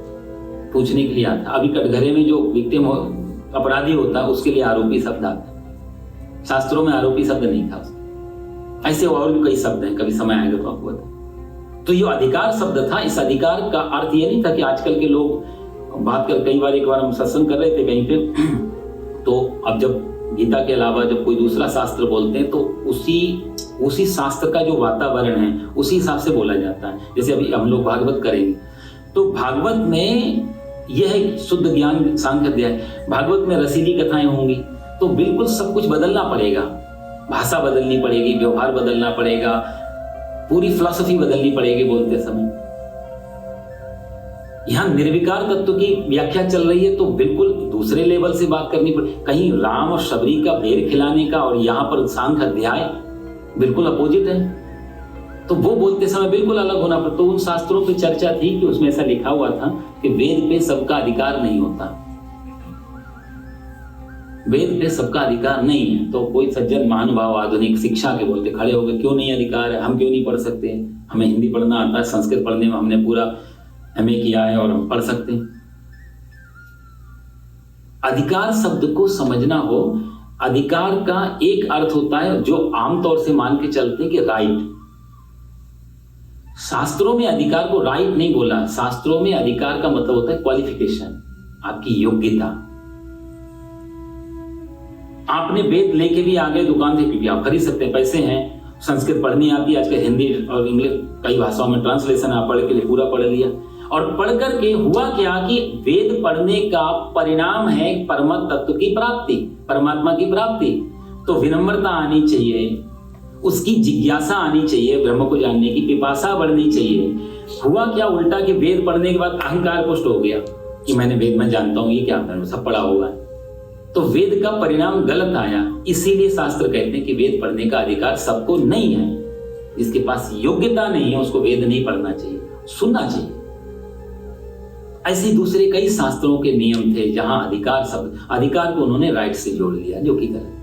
पूछने के लिए आता। अभी कटघरे में जो विक्टिम अपराधी होता है उसके लिए आरोपी शब्द आता है। शास्त्रों में आरोपी शब्द नहीं था। ऐसे और भी कई शब्द हैं, कभी समय आएगा तो आपको बता। तो ये अधिकार शब्द था। इस अधिकार का अर्थ ये नहीं था कि आजकल के लोग बात कर, कई बार एक बार हम सत्संग कर रहे थे कहीं पे, तो अब जब गीता के अलावा जब कोई दूसरा शास्त्र बोलते हैं तो उसी शास्त्र का जो वातावरण है उसी हिसाब से बोला जाता है। जैसे अभी हम लोग भागवत करेंगे तो भागवत में यह है शुद्ध ज्ञान सांख्य अध्याय, भागवत में रसीली कथाएं होंगी तो बिल्कुल सब कुछ बदलना पड़ेगा, भाषा बदलनी पड़ेगी, व्यवहार बदलना पड़ेगा, पूरी फिलॉसफी बदलनी पड़ेगी बोलते समय। यहाँ निर्विकार तत्व की व्याख्या चल रही है तो बिल्कुल दूसरे लेवल से बात करनी पड़े। कहीं राम और शबरी का भेद खिलाने का और यहाँ पर सांख्य अध्याय बिल्कुल अपोजिट है, तो वो बोलते समय बिल्कुल अलग होना पड़ता। तो उन शास्त्रों पे चर्चा थी कि उसमें ऐसा लिखा हुआ था कि वेद पे सबका अधिकार नहीं होता, वेद पे सबका अधिकार नहीं है। तो कोई सज्जन महानुभाव आधुनिक शिक्षा के बोलते खड़े हो गए, क्यों नहीं अधिकार है, हम क्यों नहीं पढ़ सकते, हमें हिंदी पढ़ना आता है, संस्कृत पढ़ने में हमने पूरा MA किया है और हम पढ़ सकते हैं। अधिकार शब्द को समझना हो, अधिकार का एक अर्थ होता है जो आमतौर से मान के चलते हैं कि राइट। शास्त्रों में अधिकार को राइट नहीं बोला, शास्त्रों में अधिकार का मतलब होता है क्वालिफिकेशन, आपकी योग्यता। आपने वेद लेके भी आ गए दुकान से, क्योंकि आप खरीद सकते हैं, पैसे हैं, संस्कृत पढ़नी आती है, आजकल हिंदी और इंग्लिश कई भाषाओं में ट्रांसलेशन आप पढ़ के लिए पूरा पढ़ लिया। और पढ़ करके हुआ क्या कि वेद पढ़ने का परिणाम है परम तत्व की प्राप्ति, परमात्मा की प्राप्ति। तो विनम्रता आनी चाहिए, उसकी जिज्ञासा आनी चाहिए, ब्रह्म को जानने की पिपासा बढ़नी चाहिए। हुआ क्या उल्टा कि वेद पढ़ने के बाद अहंकार पुष्ट हो गया कि मैंने वेद में जानता हूं, ये क्या मैंने सब पढ़ा होगा। तो वेद का परिणाम गलत आया। इसीलिए शास्त्र कहते हैं कि वेद पढ़ने का अधिकार सबको नहीं है, जिसके पास योग्यता नहीं है उसको वेद नहीं पढ़ना चाहिए, सुनना चाहिए। ऐसे दूसरे कई शास्त्रों के नियम थे जहां अधिकार शब्द, अधिकार को उन्होंने राइट से जोड़ लिया, जो कि गलत।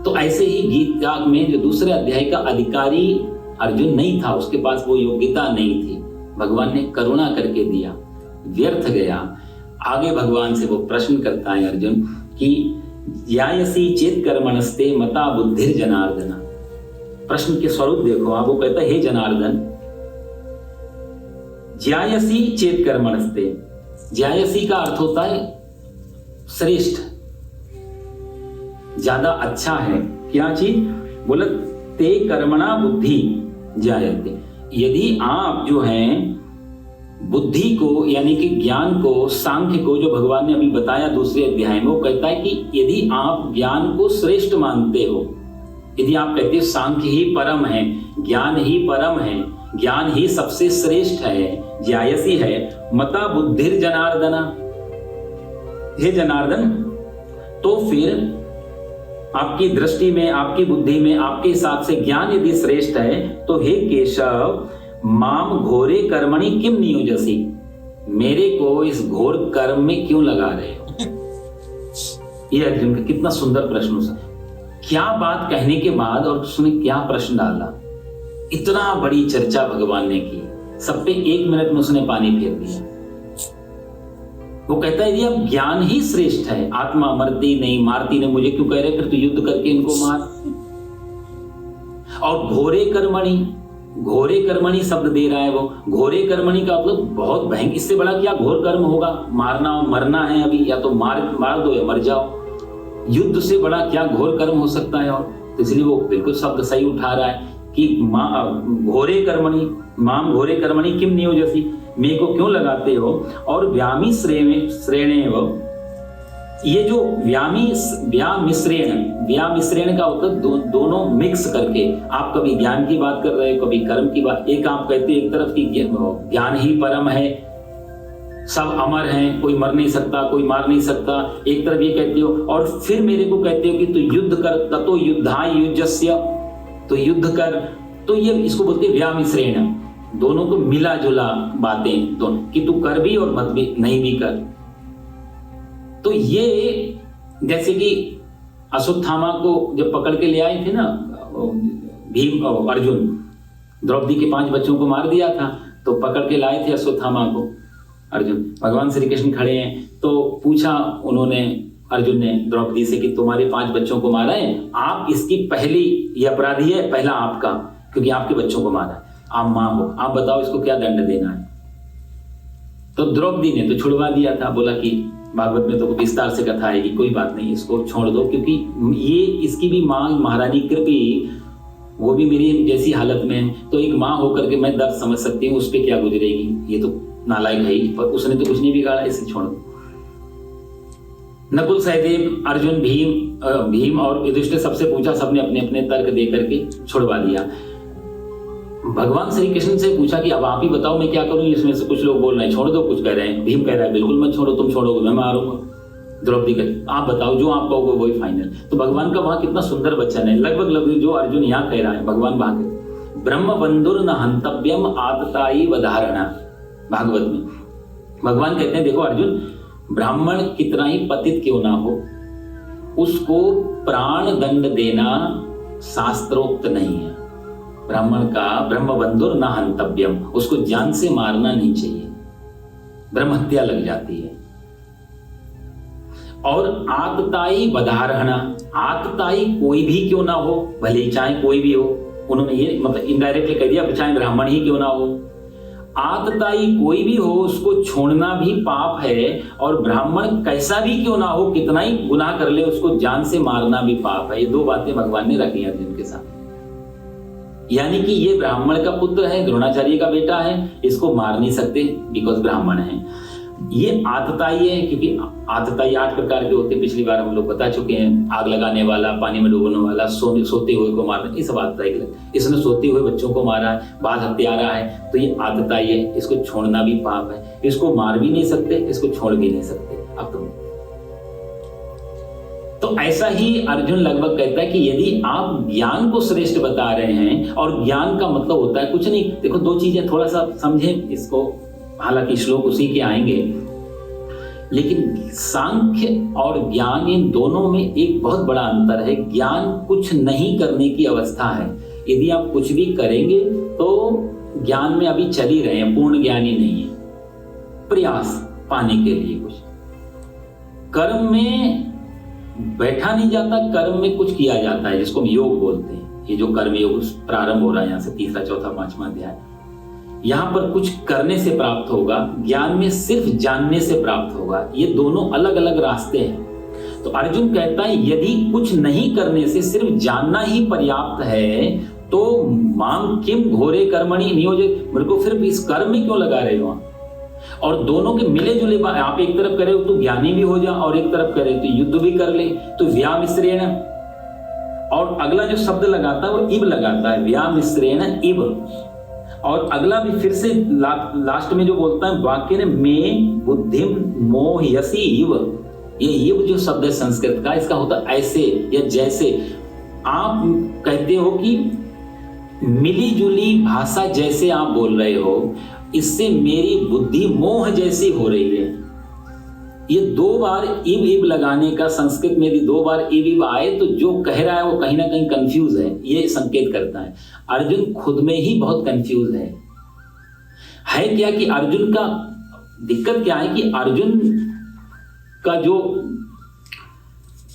तो ऐसे ही गीता में जो दूसरे अध्याय का अधिकारी अर्जुन नहीं था, उसके पास वो योग्यता नहीं थी, भगवान ने करुणा करके दिया, व्यर्थ गया। आगे भगवान से वो प्रश्न करता है अर्जुन कि ज्यायसी चेत कर्मणस्ते मता बुद्धिर जनार्दन। प्रश्न के स्वरूप देखो आप, वो कहता है हे जनार्दन, ज्यायसी चेत कर्मणस्ते, ज्यायसी का अर्थ होता है श्रेष्ठ, ज्यादा अच्छा है। क्या चीज? बोला ते कर्मणा बुद्धि जायते। यदि आप जो हैं बुद्धि को यानी कि ज्ञान को, सांख्य को, जो भगवान ने अभी बताया दूसरे अध्याय में, वो कहता है कि यदि आप ज्ञान को श्रेष्ठ मानते हो, यदि आप कहते हैं सांख्य ही परम है, ज्ञान ही परम है, ज्ञान ही सबसे श्रेष्ठ है, ज्यायसी है, मता बुद्धिर जनार्दना, हे जनार्दन, तो फिर आपकी दृष्टि में, आपकी बुद्धि में, आपके हिसाब से ज्ञान यदि श्रेष्ठ है, तो हे केशव माम घोरे कर्मणि किम नियोजसी, मेरे को इस घोर कर्म में क्यों लगा रहे हो? ये अर्जुन का कितना सुंदर प्रश्न है। क्या बात कहने के बाद और उसने क्या प्रश्न डाला, इतना बड़ी चर्चा भगवान ने की, सब पे 1 मिनट में उसने पानी फेर दिया। वो कहता है यदि अब ज्ञान ही श्रेष्ठ है, आत्मा मरती नहीं, मारती नहीं, मुझे क्यों कह रहे, फिर तो युद्ध करके इनको मार। और घोरे कर्मणि, घोरे कर्मणि शब्द दे रहा है वो, घोरे कर्मणि का मतलब बहुत भयंकर, इससे बड़ा क्या घोर कर्म होगा? मारना, मरना है अभी, या तो मार दो या मर जाओ, युद्ध से बड़ा क्या घोर कर्म हो सकता है? और तो इसलिए वो बिल्कुल शब्द सही उठा रहा है कि घोरे कर्मणि, माम घोरे कर्मणि किम नियोजसी, मेरे को क्यों लगाते हो? और व्यामी श्रेणेव, ये जो व्यामिश्रेण का होता है दोनों मिक्स करके, आप कभी ज्ञान की बात कर रहे हो, कभी कर्म की बात। एक आप कहते हैं एक तरफ की ज्ञान ही परम है, सब अमर हैं, कोई मर नहीं सकता, कोई मार नहीं सकता, एक तरफ ये कहते हो, और फिर मेरे को कहते हो कि तू युद्ध कर, ततो युद्धाय युज्यस्य, तो युद्ध कर। तो ये इसको बोलते हैं व्यामिश्रेण, दोनों को मिला जुला बातें दोनों, कि तू कर भी और मत भी नहीं भी कर। तो ये जैसे कि अश्वत्थामा को जब पकड़ के ले आए थे ना भीम और अर्जुन, द्रौपदी के 5 बच्चों को मार दिया था, तो पकड़ के लाए थे अश्वत्थामा को अर्जुन। भगवान श्री कृष्ण खड़े हैं, तो पूछा उन्होंने, अर्जुन ने द्रौपदी से कि तुम्हारे 5 बच्चों को मारा है, आप इसकी पहली, ये अपराधी है पहला आपका, क्योंकि आपके बच्चों को मारा है, आप मां हो, आप बताओ इसको क्या दंड देना है? तो द्रौपदी ने तो छुड़वा दिया था, बोला कि भागवत में तो विस्तार से कथा आएगी, कोई बात नहीं, इसको छोड़ दो, क्योंकि ये इसकी भी माँ महारानी कृपी, वो भी मेरी जैसी हालत में है, तो एक माँ होकर के मैं दर्द समझ सकती हूँ, उस पर क्या गुजरेगी, ये तो नालायक है ही, पर उसने तो कुछ नहीं बिगाड़ा, इसे छोड़ दो। नकुल, सहदेव, अर्जुन, भीम और युधिष्ठिर सबसे पूछा, सबने अपने अपने तर्क दे करके छुड़वा दिया। भगवान श्री कृष्ण से पूछा कि अब आप ही बताओ मैं क्या करूं, इसमें से कुछ लोग बोल रहे हैं छोड़ दो, कुछ कह रहे हैं, भीम कह रहा है बिल्कुल मत छोड़ो, तुम छोड़ोगे मैं मारूंगा। द्रौपदी कहती आप बताओ, जो आप कहोगे वही फाइनल। तो भगवान का वहां कितना सुंदर वचन है, लगभग जो अर्जुन यहाँ कह रहा है, भगवान वहां कहते ब्रह्म बंधुर न हंतव्यम आतताई वधारणा। भागवत में भगवान कहते हैं देखो अर्जुन, ब्राह्मण कितना ही पतित क्यों ना हो, उसको प्राण दंड देना शास्त्रोक्त नहीं है। ब्राह्मण का ब्रह्म बंधुर न हंतव्यम, उसको जान से मारना नहीं चाहिए, ब्रह्म हत्या लग जाती है। और आतताई वधारणा, आतताई कोई भी क्यों ना हो, भले चाहे कोई भी हो, उन्होंने ये मतलब इनडायरेक्टली कह दिया चाहे ब्राह्मण ही क्यों ना हो, आतताई कोई भी हो उसको छोड़ना भी पाप है, और ब्राह्मण कैसा भी क्यों ना हो, कितना ही गुनाह कर ले, उसको जान से मारना भी पाप है। ये दो बातें भगवान ने रखी अर्जुन के साथ, यानी कि ये ब्राह्मण का पुत्र है, द्रोणाचार्य का बेटा है, इसको मार नहीं सकते बिकॉज ब्राह्मण है। ये आतताई है, क्योंकि आतताई 8 प्रकार के होते, पिछली बार हम लोग बता चुके हैं, आग लगाने वाला, पानी में डूबने वाला, सोते हुए को मारना, ये सब आतताई के। इसने सोते हुए बच्चों को मारा है, बाल हत्यारा है, तो ये आतताई है, इसको छोड़ना भी पाप है, इसको मार भी नहीं सकते, इसको छोड़ भी नहीं सकते। अब तुम तो ऐसा ही अर्जुन लगभग कहता है कि यदि आप ज्ञान को श्रेष्ठ बता रहे हैं, और ज्ञान का मतलब होता है कुछ नहीं, देखो दो चीजें थोड़ा सा समझें इसको, हालांकि श्लोक उसी के आएंगे, लेकिन सांख्य और ज्ञान इन दोनों में एक बहुत बड़ा अंतर है। ज्ञान कुछ नहीं करने की अवस्था है, यदि आप कुछ भी करेंगे तो ज्ञान में अभी चल ही रहे हैं, पूर्ण ज्ञानी नहीं है, प्रयास पाने के लिए कुछ कर्म में बैठा नहीं जाता, कर्म में कुछ किया जाता है, जिसको हम योग बोलते हैं। ये जो कर्म योग प्रारंभ हो रहा है यहाँ से 3रा, 4था, 5वां अध्याय, यहाँ पर कुछ करने से प्राप्त होगा, ज्ञान में सिर्फ जानने से प्राप्त होगा। ये दोनों अलग अलग रास्ते हैं। तो अर्जुन कहता है यदि कुछ नहीं करने से सिर्फ जानना ही पर्याप्त है, तो माम किम घोरे कर्मणि नियोजित, मेरे को फिर इस कर्म में क्यों लगा रहे हो। और दोनों के मिले जुले, आप एक तरफ करे तो ज्ञानी भी हो जा, और एक तरफ करे तो युद्ध भी कर ले, तो व्यामिश्रेण, और अगला जो शब्द लगाता है वो इब लगाता है, व्यामिश्रेण इब, और अगला भी फिर से लास्ट में जो बोलता है वाक्य ने में बुद्धिम मोहयसी इव, ये इव जो शब्द है संस्कृत का, इसका होता ऐसे या जैसे। आप कहते हो कि मिली जुली भाषा जैसे आप बोल रहे हो, इससे मेरी बुद्धि मोह जैसी हो रही है। ये 2 बार इब इब लगाने का, संस्कृत में यदि 2 बार इब इब आए तो जो कह रहा है वो कहीं ना कहीं कंफ्यूज है, ये संकेत करता है अर्जुन खुद में ही बहुत कंफ्यूज है क्या कि अर्जुन का दिक्कत क्या है कि अर्जुन का जो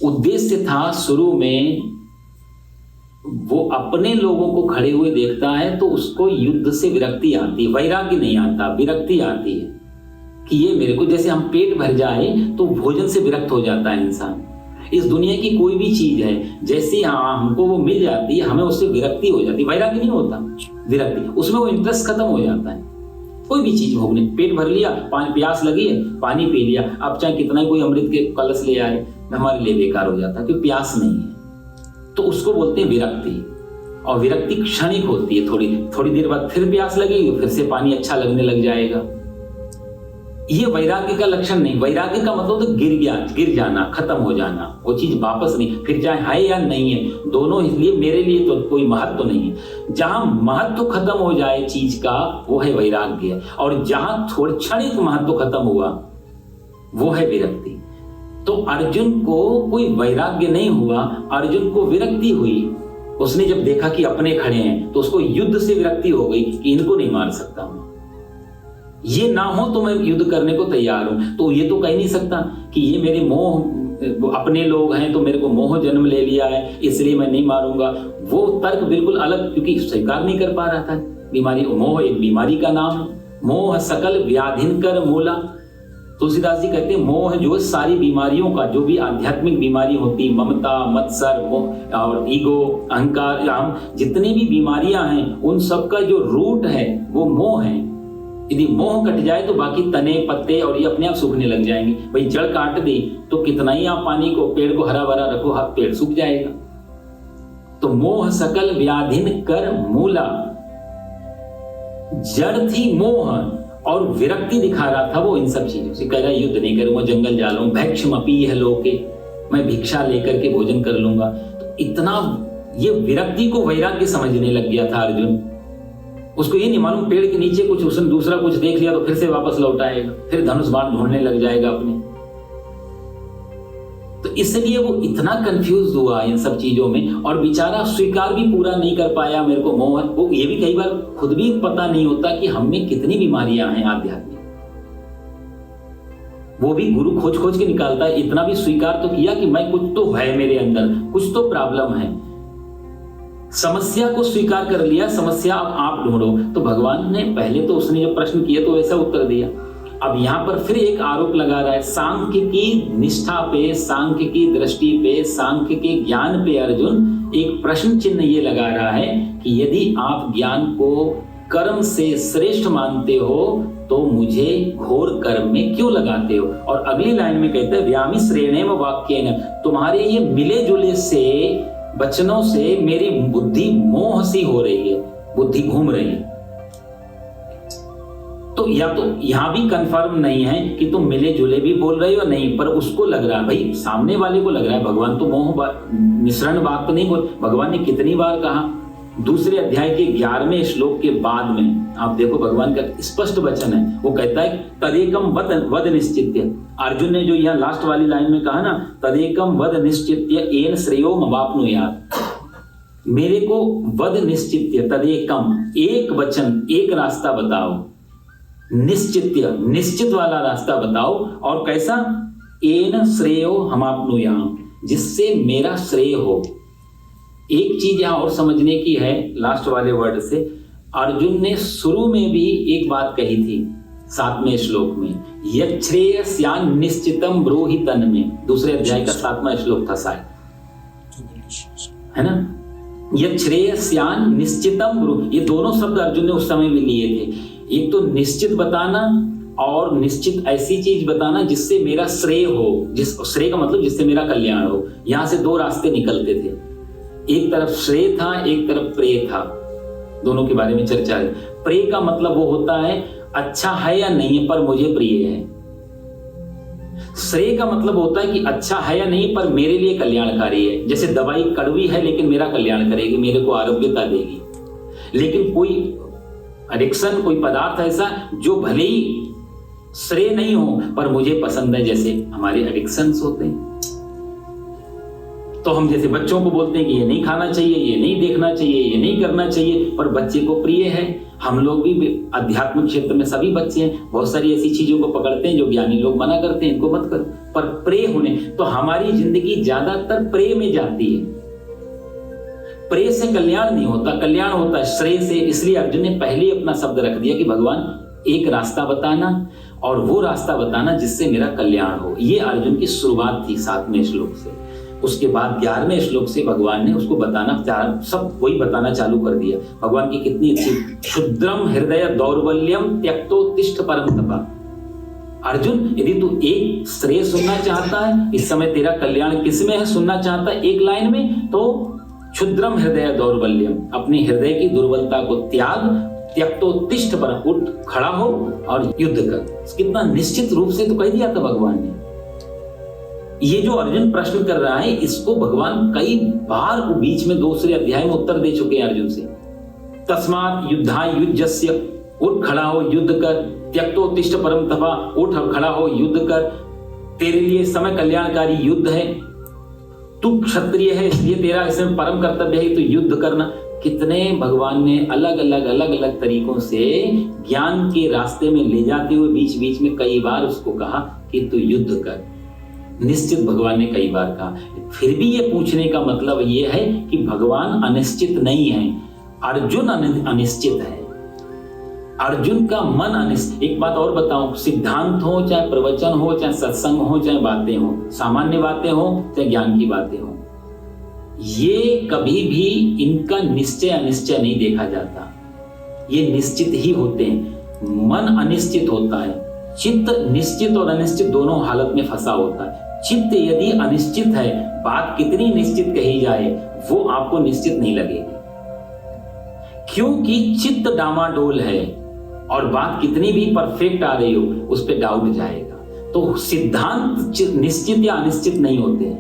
उद्देश्य था शुरू में, वो अपने लोगों को खड़े हुए देखता है तो उसको युद्ध से विरक्ति आती है, वैराग्य नहीं आता, विरक्ति आती है कि ये मेरे को, जैसे हम पेट भर जाए तो भोजन से विरक्त हो जाता है इंसान। इस दुनिया की कोई भी चीज है, जैसे हमको वो मिल जाती है, हमें उससे विरक्ति हो जाती है, वैराग्य नहीं होता, विरक्ति, उसमें वो इंटरेस्ट खत्म हो जाता है। कोई भी चीज भोगने, पेट भर लिया, प्यास लगी है, पानी पी लिया, अब चाहे कितना ही कोई अमृत के कलश ले आए, हमारे लिए बेकार हो जाता है, क्योंकि प्यास नहीं है। तो उसको बोलते हैं विरक्ति, और विरक्ति क्षणिक होती है, थोड़ी देर बाद फिर प्यास लगेगी, फिर से पानी अच्छा लगने लग जाएगा। ये वैराग्य का लक्षण नहीं। वैराग्य का मतलब तो गिर जाना, खत्म हो जाना, वो चीज वापस नहीं, फिर चाहे है या नहीं है, दोनों इसलिए मेरे लिए तो कोई महत्व नहीं है। जहां महत्व खत्म हो जाए चीज का, वो है वैराग्य, और जहां थोड़ी क्षणिक महत्व खत्म हुआ, वो है विरक्ति। तो अर्जुन को कोई वैराग्य नहीं हुआ, अर्जुन को विरक्ति हुई। उसने जब देखा कि अपने खड़े हैं तो उसको युद्ध से विरक्ति हो गई कि इनको नहीं मार सकता मैं, ये ना हो तो मैं युद्ध करने को तैयार हूं। तो ये तो कह नहीं सकता कि ये मेरे मोह, अपने लोग हैं तो मेरे को मोह जन्म ले लिया है इसलिए मैं नहीं मारूंगा। वो तर्क बिल्कुल अलग, क्योंकि स्वीकार नहीं कर पा रहा था बीमारी। मोह एक बीमारी का नाम है, मोह सकल व्याधिन कर मूला। तुलसीदास जी कहते हैं मोह जो है सारी बीमारियों का, जो भी आध्यात्मिक बीमारी होती, ममता, मत्सर, मोह और ईगो, अहंकार, हम जितनी भी बीमारियां हैं उन सब का जो रूट है वो मोह है। यदि मोह कट जाए तो बाकी तने पत्ते और ये अपने आप सूखने लग जाएंगे। भाई जड़ काट दी तो कितना ही आप पानी को, पेड़ को हरा भरा रखो, पेड़ सूख जाएगा। तो मोह सकल व्याधिन कर मूला, जड़ थी मोह और विरक्ति दिखा रहा था वो इन सब चीजों से। कह रहा युद्ध नहीं करूंगा, जंगल जा लूं, भैक्षमपि यह लोके, मैं भिक्षा लेकर के भोजन कर लूंगा। तो इतना ये विरक्ति को वैराग्य समझने लग गया था अर्जुन। उसको ये नहीं मालूम पेड़ के नीचे कुछ उसने दूसरा कुछ देख लिया तो फिर से वापस लौट आएगा, फिर धनुष बाण ढूंढने लग जाएगा अपने। तो इसलिए वो इतना कंफ्यूज हुआ इन सब चीजों में, और बेचारा स्वीकार भी पूरा नहीं कर पाया मेरे को मोह। वो ये भी कई बार खुद भी पता नहीं होता कि हम में कितनी बीमारियां हैं आध्यात्मिक। वो भी गुरु खोज खोज के निकालता है। इतना भी स्वीकार तो किया कि मैं कुछ तो है मेरे अंदर, कुछ तो प्रॉब्लम है। समस्या को स्वीकार कर लिया, समस्या अब आप ढूंढो। तो भगवान ने पहले तो उसने जो प्रश्न किए तो वैसा उत्तर दिया। अब यहां पर फिर एक आरोप लगा रहा है सांख्य की निष्ठा पे, सांख्य की दृष्टि पे, सांख्य के ज्ञान पे अर्जुन एक प्रश्न चिन्ह ये लगा रहा है कि यदि आप ज्ञान को कर्म से श्रेष्ठ मानते हो तो मुझे घोर कर्म में क्यों लगाते हो। और अगली लाइन में कहते हैं व्यामि श्रेणेम वाक्येन, तुम्हारे ये मिले जुले से वचनों से मेरी बुद्धि मोह सी हो रही है, बुद्धि घूम रही है। तो या तो यहां भी कंफर्म नहीं है कि तुम मिले जुले भी बोल रहे हो नहीं, पर उसको लग रहा है, भाई सामने वाले को लग रहा है भगवान तो मोह मिश्रण बात तो नहीं बोल। भगवान ने कितनी बार कहा, दूसरे अध्याय के 11वें श्लोक के बाद में आप देखो भगवान का स्पष्ट वचन है। वो कहता है तदेकम वद निश्चित्य। अर्जुन ने जो यहाँ लास्ट वाली लाइन में कहा ना, तदेकम वद निश्चित्य येन श्रेयो मवाप्नुयात्, मेरे को वद निश्चित्य, तदेकम एक वचन, एक रास्ता बताओ, निश्चित्य निश्चित वाला रास्ता बताओ, और कैसा, येन श्रेयो हमाप्नुयाम, जिससे मेरा श्रेय हो। एक चीज यहां और समझने की है लास्ट वाले वर्ड से। अर्जुन ने शुरू में भी एक बात कही थी 7वें श्लोक में, यच्छ्रेयस्यान् निश्चितम ब्रूहि तन् में, दूसरे अध्याय का 7वां श्लोक था शायद, है ना। यच्छ्रेयस्यान् निश्चितम ब्रूहि, ये दोनों शब्द अर्जुन ने उस समय में लिए थे। एक तो निश्चित बताना और निश्चित ऐसी चीज बताना जिससे मेरा श्रेय हो, जिस श्रेय का मतलब जिससे मेरा कल्याण हो। यहां से दो रास्ते निकलते थे, एक तरफ श्रेय था, एक तरफ प्रेय था। दोनों के बारे में चर्चा है। प्रेय का मतलब वो होता है अच्छा है या नहीं है पर मुझे प्रिय है। श्रेय का मतलब होता है कि अच्छा है या नहीं पर मेरे लिए कल्याणकारी है। जैसे दवाई कड़वी है लेकिन मेरा कल्याण करेगी, मेरे को आरोग्यता देगी। लेकिन कोई एडिक्शन, कोई पदार्थ ऐसा जो भले ही श्रेय नहीं हो पर मुझे पसंद है, जैसे हमारे एडिक्शंस होते हैं। तो हम जैसे बच्चों को बोलते हैं कि ये नहीं खाना चाहिए, ये नहीं देखना चाहिए, ये नहीं करना चाहिए, पर बच्चे को प्रिय है। हम लोग भी आध्यात्मिक क्षेत्र में सभी बच्चे हैं, बहुत सारी ऐसी चीजों को पकड़ते हैं जो ज्ञानी लोग मना करते हैं, इनको मत करो, पर प्रेय होने। तो हमारी जिंदगी ज्यादातर प्रेय में जाती है। प्रेय से कल्याण नहीं होता, कल्याण होता है श्रेय से। इसलिए अर्जुन ने पहले अपना शब्द रख दिया कि भगवान एक रास्ता बताना, और वो रास्ता बताना जिससे मेरा कल्याण हो। ये अर्जुन की शुरुआत थी 7वें श्लोक से। उसके बाद 11वें श्लोक से भगवान ने उसको बताना, सब वही बताना चालू कर दिया। भगवान की कितनी अच्छी, क्षुद्रम हृदय दौर्बल्यम त्यक्तो तिष्ठ परम तपा। अर्जुन यदि तू एक श्रेय सुनना चाहता है, इस समय तेरा कल्याण किसमें है सुनना चाहता है एक लाइन में, तो क्षुद्रम हृदय दौर्बल्यम, अपने हृदय की दुर्बलता को त्याग, त्यक्तो तिष्ठ परम, उठ खड़ा हो और युद्ध कर। कितना निश्चित रूप से तो कह दिया था भगवान ने। ये जो अर्जुन प्रश्न कर रहा है इसको भगवान कई बार बीच में दूसरे अध्याय में उत्तर दे चुके हैं अर्जुन से। तस्मात् युद्धाय युज्यस्य, उठ खड़ा हो युद्ध कर, त्यक्तो तिष्ठ परम तपा, उठ खड़ा हो युद्ध कर, तेरे लिए समय कल्याणकारी युद्ध है, तू क्षत्रिय है इसलिए तेरा इसमें परम कर्तव्य है तो युद्ध करना। कितने भगवान ने अलग अलग तरीकों से ज्ञान के रास्ते में ले जाते हुए बीच बीच में कई बार उसको कहा कि तू युद्ध कर। निश्चित भगवान ने कई बार कहा। फिर भी ये पूछने का मतलब ये है कि भगवान अनिश्चित नहीं है, अर्जुन अनिश्चित है। अर्जुन का मन अनिश्चित। एक बात और बताऊं, सिद्धांत हो चाहे प्रवचन हो चाहे सत्संग हो चाहे बातें हो, सामान्य बातें हो चाहे ज्ञान की बातें हो, ये कभी भी इनका निश्चय अनिश्चय नहीं देखा जाता, ये निश्चित ही होते हैं। मन अनिश्चित होता है, चित्त निश्चित और अनिश्चित दोनों हालत में फंसा होता है। चित्त यदि अनिश्चित है, बात कितनी निश्चित कही जाए वो आपको निश्चित नहीं लगेगी, क्योंकि चित्त डामाडोल है और बात कितनी भी परफेक्ट आ रही हो उस पर डाउट जाएगा। तो सिद्धांत निश्चित या अनिश्चित नहीं होते,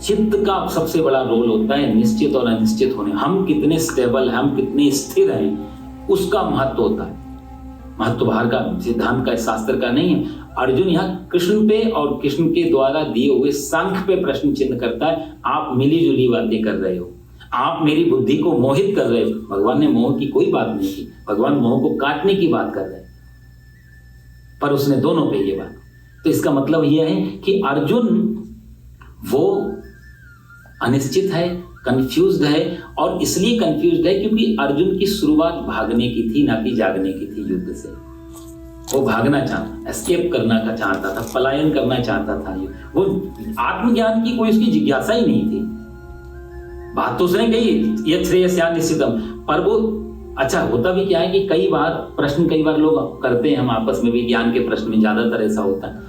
चित्त का सबसे बड़ा रोल होता है निश्चित और अनिश्चित होने। हम कितने स्टेबल हैं, हम कितने स्थिर हैं, उसका महत्व होता है। महत्व बाहर का सिद्धांत का शास्त्र का नहीं है। अर्जुन यहाँ कृष्ण पे और कृष्ण के द्वारा दिए हुए सांख्य पे प्रश्न चिन्ह करता है। आप मिली जुली बातें कर रहे हो, आप मेरी बुद्धि को मोहित कर रहे हो। भगवान ने मोह की कोई बात नहीं की, भगवान मोह को काटने की बात कर रहे हैं, पर उसने दोनों पे ये बात। तो इसका मतलब यह है कि अर्जुन वो अनिश्चित है, कंफ्यूज्ड है, और इसलिए कंफ्यूज्ड है क्योंकि अर्जुन की शुरुआत भागने की थी, ना कि जागने की थी। युद्ध से वो भागना चाहता, एस्केप करना का चाहता था, पलायन करना चाहता था। वो आत्मज्ञान की कोई उसकी जिज्ञासा ही नहीं थी। बात तो उसने कही यत् श्रेयस्या निश्चितम, पर वो अच्छा होता भी क्या है कि कई बार लोग करते हैं, हम आपस में भी ज्ञान के प्रश्न में ज्यादातर ऐसा होता है,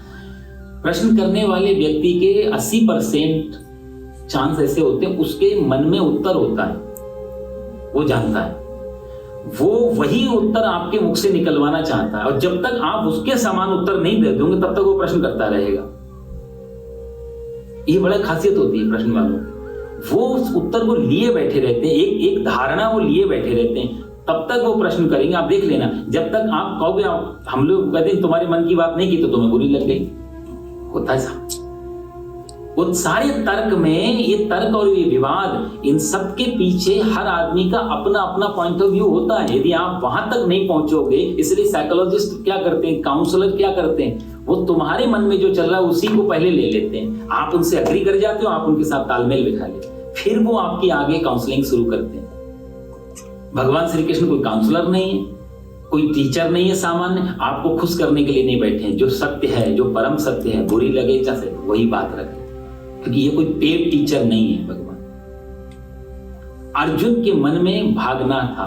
प्रश्न करने वाले व्यक्ति के 80% चांस ऐसे होते हैं उसके मन में उत्तर होता है, वो जानता है, वो वही उत्तर आपके मुख से निकलवाना चाहता है, और जब तक आप उसके समान उत्तर नहीं दे दोगे तब तक वो प्रश्न करता रहेगा। ये बड़ा खासियत होती है प्रश्न वालों, वो उस उत्तर को लिए बैठे रहते हैं, एक धारणा वो लिए बैठे रहते हैं, तब तक वो प्रश्न करेंगे। आप देख लेना, जब तक आप कहोगे हम लोग कहते हैं तुम्हारे मन की बात नहीं की तो तुम्हें बुरी लग गई, होता है साहब। वो सारे तर्क में, ये तर्क और ये विवाद, इन सब के पीछे हर आदमी का अपना अपना पॉइंट ऑफ व्यू होता है। यदि आप वहां तक नहीं पहुंचोगे, इसलिए साइकोलॉजिस्ट क्या करते हैं, काउंसलर क्या करते हैं, वो तुम्हारे मन में जो चल रहा है उसी को पहले ले लेते हैं। आप उनसे अग्री कर जाते हो, आप उनके साथ तालमेल बिठा लेते, फिर वो आपकी आगे काउंसलिंग शुरू करते हैं। भगवान श्री कृष्ण कोई काउंसलर नहीं है, कोई टीचर नहीं है सामान्य, आपको खुश करने के लिए नहीं बैठे हैं। जो सत्य है, जो परम सत्य है, बुरी लगे चाहे वही बात रखें, क्योंकि ये कोई पेड टीचर नहीं है भगवान। अर्जुन के मन में भागना था,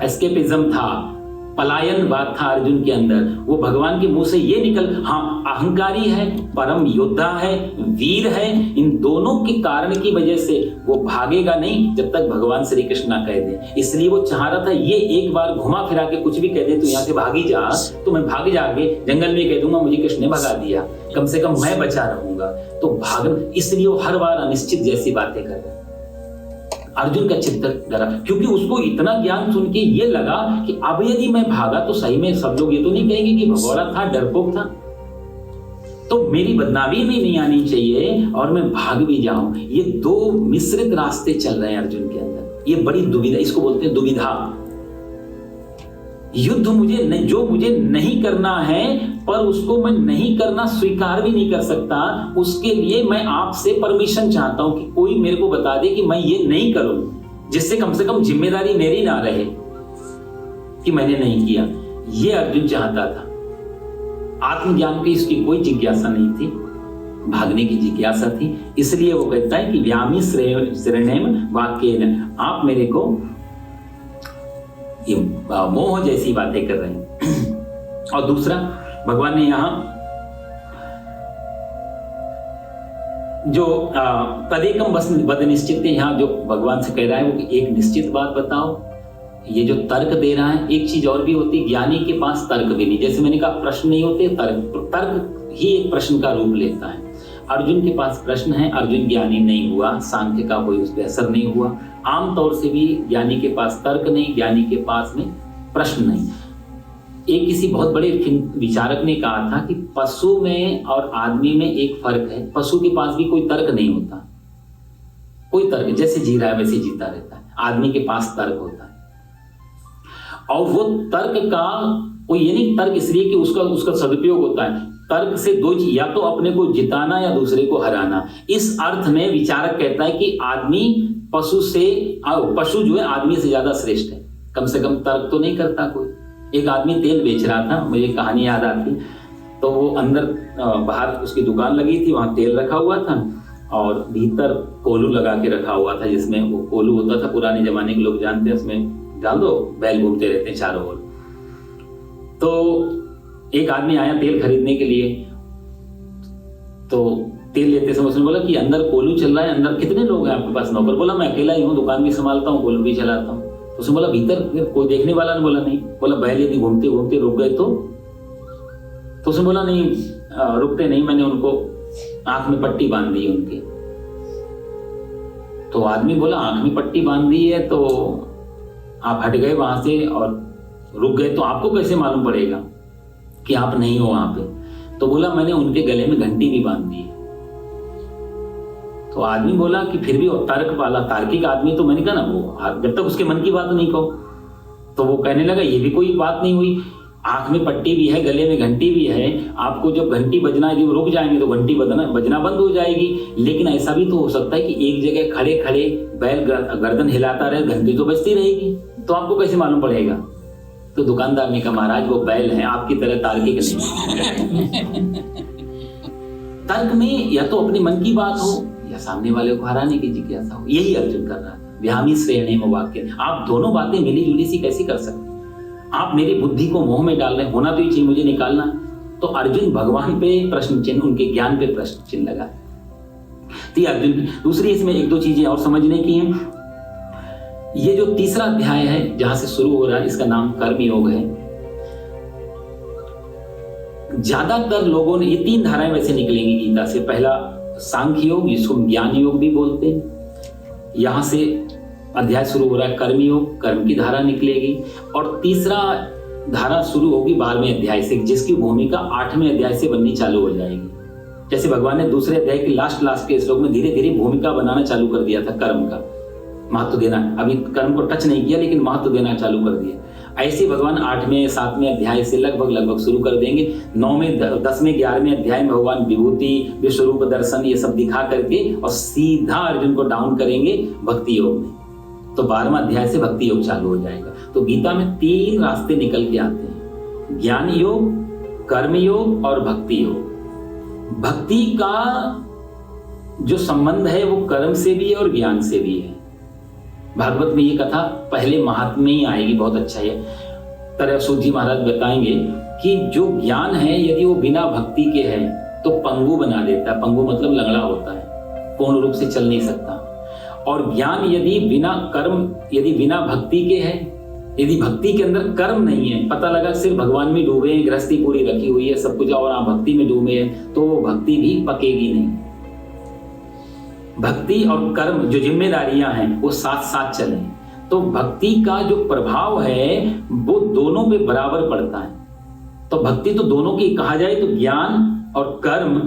एस्केपिज्म था, पलायन बात था अर्जुन के अंदर। वो भगवान के मुंह से ये निकल, हाँ अहंकारी है, परम योद्धा है, वीर है, इन दोनों के कारण की वजह से वो भागेगा नहीं जब तक भगवान श्री कृष्ण ना कह दे। इसलिए वो चाह रहा था ये एक बार घुमा फिरा के कुछ भी कह दे, तो यहाँ से भागी जा, तो मैं भाग जाके जंगल में कह दूंगा मुझे कृष्ण ने भगा दिया, कम से कम मैं बचा रहूंगा। तो भाग, इसलिए वो हर बार अनिश्चित जैसी बातें कर रहा है। अर्जुन का चित्त डरा, क्योंकि उसको इतना ज्ञान सुन के ये लगा कि अब यदि मैं भागा तो सही में सब लोग ये तो नहीं कहेंगे कि भगोड़ा था, डरपोक था, तो मेरी बदनामी भी नहीं आनी चाहिए और मैं भाग भी जाऊं। ये दो मिश्रित रास्ते चल रहे हैं अर्जुन के अंदर। ये बड़ी दुविधा, इसको बोलते हैं दुविधा। युद्ध जो मुझे नहीं करना है, पर उसको मैं नहीं करना स्वीकार भी नहीं कर सकता, उसके लिए मैं आपसे परमिशन चाहता हूं कि कोई मेरे को बता दे कि मैं ये नहीं करूं, जिससे कम से कम जिम्मेदारी मेरी ना रहे कि मैंने नहीं किया। ये अर्जुन चाहता था। आत्मज्ञान की इसकी कोई जिज्ञासा नहीं थी, भागने की जिज्ञासा थी। इसलिए वो कहता है कि व्यामी श्रेणेम वाक्येन, आप मेरे को ये मोह जैसी बातें कर रहे हैं। और दूसरा, भगवान ने यहां जो तदेकम वद निश्चित, यहां जो भगवान से कह रहा है वो कि एक निश्चित बात बताओ। ये जो तर्क दे रहा है, एक चीज और भी होती, ज्ञानी के पास तर्क भी नहीं। जैसे मैंने कहा प्रश्न नहीं होते, तर्क ही एक प्रश्न का रूप लेता है। अर्जुन के पास प्रश्न है, अर्जुन ज्ञानी नहीं हुआ, सांख्य का कोई उस पर असर नहीं हुआ। आमतौर से भी ज्ञानी के पास तर्क नहीं, ज्ञानी के पास में प्रश्न नहीं। एक किसी बहुत बड़े विचारक ने कहा था कि पशु में और आदमी में एक फर्क है, पशु के पास भी कोई तर्क नहीं होता, कोई तर्क, जैसे जी रहा है वैसे जीता रहता है। आदमी के पास तर्क होता है, और वो तर्क का कोई ये नहीं तर्क इसलिए कि उसका सदुपयोग होता है। तर्क से दो चीज, या तो अपने को जिताना या दूसरे को हराना। इस अर्थ में विचारक कहता है कि आदमी पशु जो है आदमी से ज्यादा श्रेष्ठ है। कम से कम तर्क तो नहीं करता कोई, एक आदमी तेल बेच रहा था, मुझे कहानी याद आती। तो वो अंदर बाहर उसकी दुकान लगी थी, वहाँ तेल रखा हुआ था और भीतर कोलू लगा के रखा हुआ था, जिसमें वो कोलू होता था, पुराने जमाने के लोग जानते हैं, उसमें डाल दो, बैल घूमते रहते हैं चारों ओर। तो एक आदमी आया तेल खरीदने के लिए, तो तेल लेते समय उसने बोला कि अंदर कोलू चल रहा है, अंदर कितने लोग हैं आपके पास? नौकर बोला मैं अकेला ही हूँ, दुकान भी संभालता हूँ, कोलू भी चलाता हूँ। तो उसने बोला भीतर कोई देखने वाला ने? बोला नहीं। बोला बैल यदि घूमते घूमते रुक गए तो उसने बोला नहीं, रुकते नहीं, मैंने उनको आंख में पट्टी बांध दी उनकी। तो आदमी बोला आंख में पट्टी बांध दी है तो आप हट गए वहां से और रुक गए, तो आपको कैसे मालूम पड़ेगा कि आप नहीं हो वहां पे? तो बोला मैंने उनके गले में घंटी भी बांध दी है। तो आदमी बोला कि फिर भी तर्क वाला तार्किक आदमी, तो मैंने कहा ना वो जब तक उसके मन की बात नहीं कहो। तो वो कहने लगा ये भी कोई बात नहीं हुई, आंख में पट्टी भी है, गले में घंटी भी है, आपको जब घंटी बजना यदि रुक जाएंगे तो घंटी बजना बंद हो जाएगी। लेकिन ऐसा भी तो हो सकता है कि एक जगह खड़े खड़े बैल गर्दन हिलाता रहे, घंटी तो बजती रहेगी, तो आपको कैसे मालूम पड़ेगा? तो दुकानदार ने कहा महाराज वो बैल है, आपकी तरह तार्किक नहीं। तर्क में या तो अपने मन की बात हो या सामने वाले को हराने की जिज्ञासा हो, यही अर्जुन कर रहा था। व्यामी श्रेणीम वाक्य, आप दोनों बातें मिली जुली सी कैसी कर सकते? आप मेरी बुद्धि को मोह में डाल रहे, होना तो ये चाहिए मुझे निकालना। तो अर्जुन भगवान पे प्रश्न चिन्ह, उनके ज्ञान पे प्रश्न चिन्ह लगा। तो अर्जुन दूसरी इसमें एक दो चीजें और समझने की हैं। ये जो तीसरा अध्याय है जहां से शुरू हो रहा है, इसका नाम कर्म योग है। ज्यादातर लोगों ने, ये 3 धाराएं वैसे निकलेंगी गीता से। पहला सांख्य योग, जिसको ज्ञान योग भी बोलते हैं, यहां से अध्याय शुरू हो रहा है कर्म योग, कर्म की धारा निकलेगी। और तीसरा धारा शुरू होगी 12वें अध्याय से, जिसकी भूमिका 8वें अध्याय से बननी चालू हो जाएगी। जैसे भगवान ने दूसरे अध्याय के लास्ट के श्लोक में धीरे धीरे भूमिका बनाना चालू कर दिया था, कर्म का महत्व देना, अभी कर्म को टच नहीं किया लेकिन महत्व देना चालू कर दिया। ऐसे भगवान 8वें 7वें अध्याय से लगभग शुरू कर देंगे। 9वें 10वें 11वें अध्याय में भगवान विभूति, विश्वरूप दर्शन ये सब दिखा करके और सीधा अर्जुन को डाउन करेंगे भक्ति योग में। तो 12वां अध्याय से भक्ति योग चालू हो जाएगा। तो गीता में 3 रास्ते निकल के आते हैं, ज्ञान योग, कर्म योग और भक्ति योग। भक्ति का जो संबंध है वो कर्म से भी है और ज्ञान से भी है। भागवत में ये कथा पहले महात्म्य में ही आएगी, बहुत अच्छा है। तरह सूत जी महाराज बताएंगे कि जो ज्ञान है यदि वो बिना भक्ति के है तो पंगु बना देता है। पंगु मतलब लंगड़ा होता है, पूर्ण रूप से चल नहीं सकता। और ज्ञान यदि बिना कर्म, यदि बिना भक्ति के है, यदि भक्ति के अंदर कर्म नहीं है, पता लगा सिर्फ भगवान में डूबे हैं, गृहस्थी पूरी रखी हुई है सब कुछ, और आप भक्ति में डूबे हैं, तो वो भक्ति भी पकेगी नहीं। भक्ति और कर्म जो जिम्मेदारियां हैं वो साथ साथ चलें। तो भक्ति का जो प्रभाव है वो दोनों पे बराबर पड़ता है। तो भक्ति तो दोनों की, कहा जाए तो ज्ञान और कर्म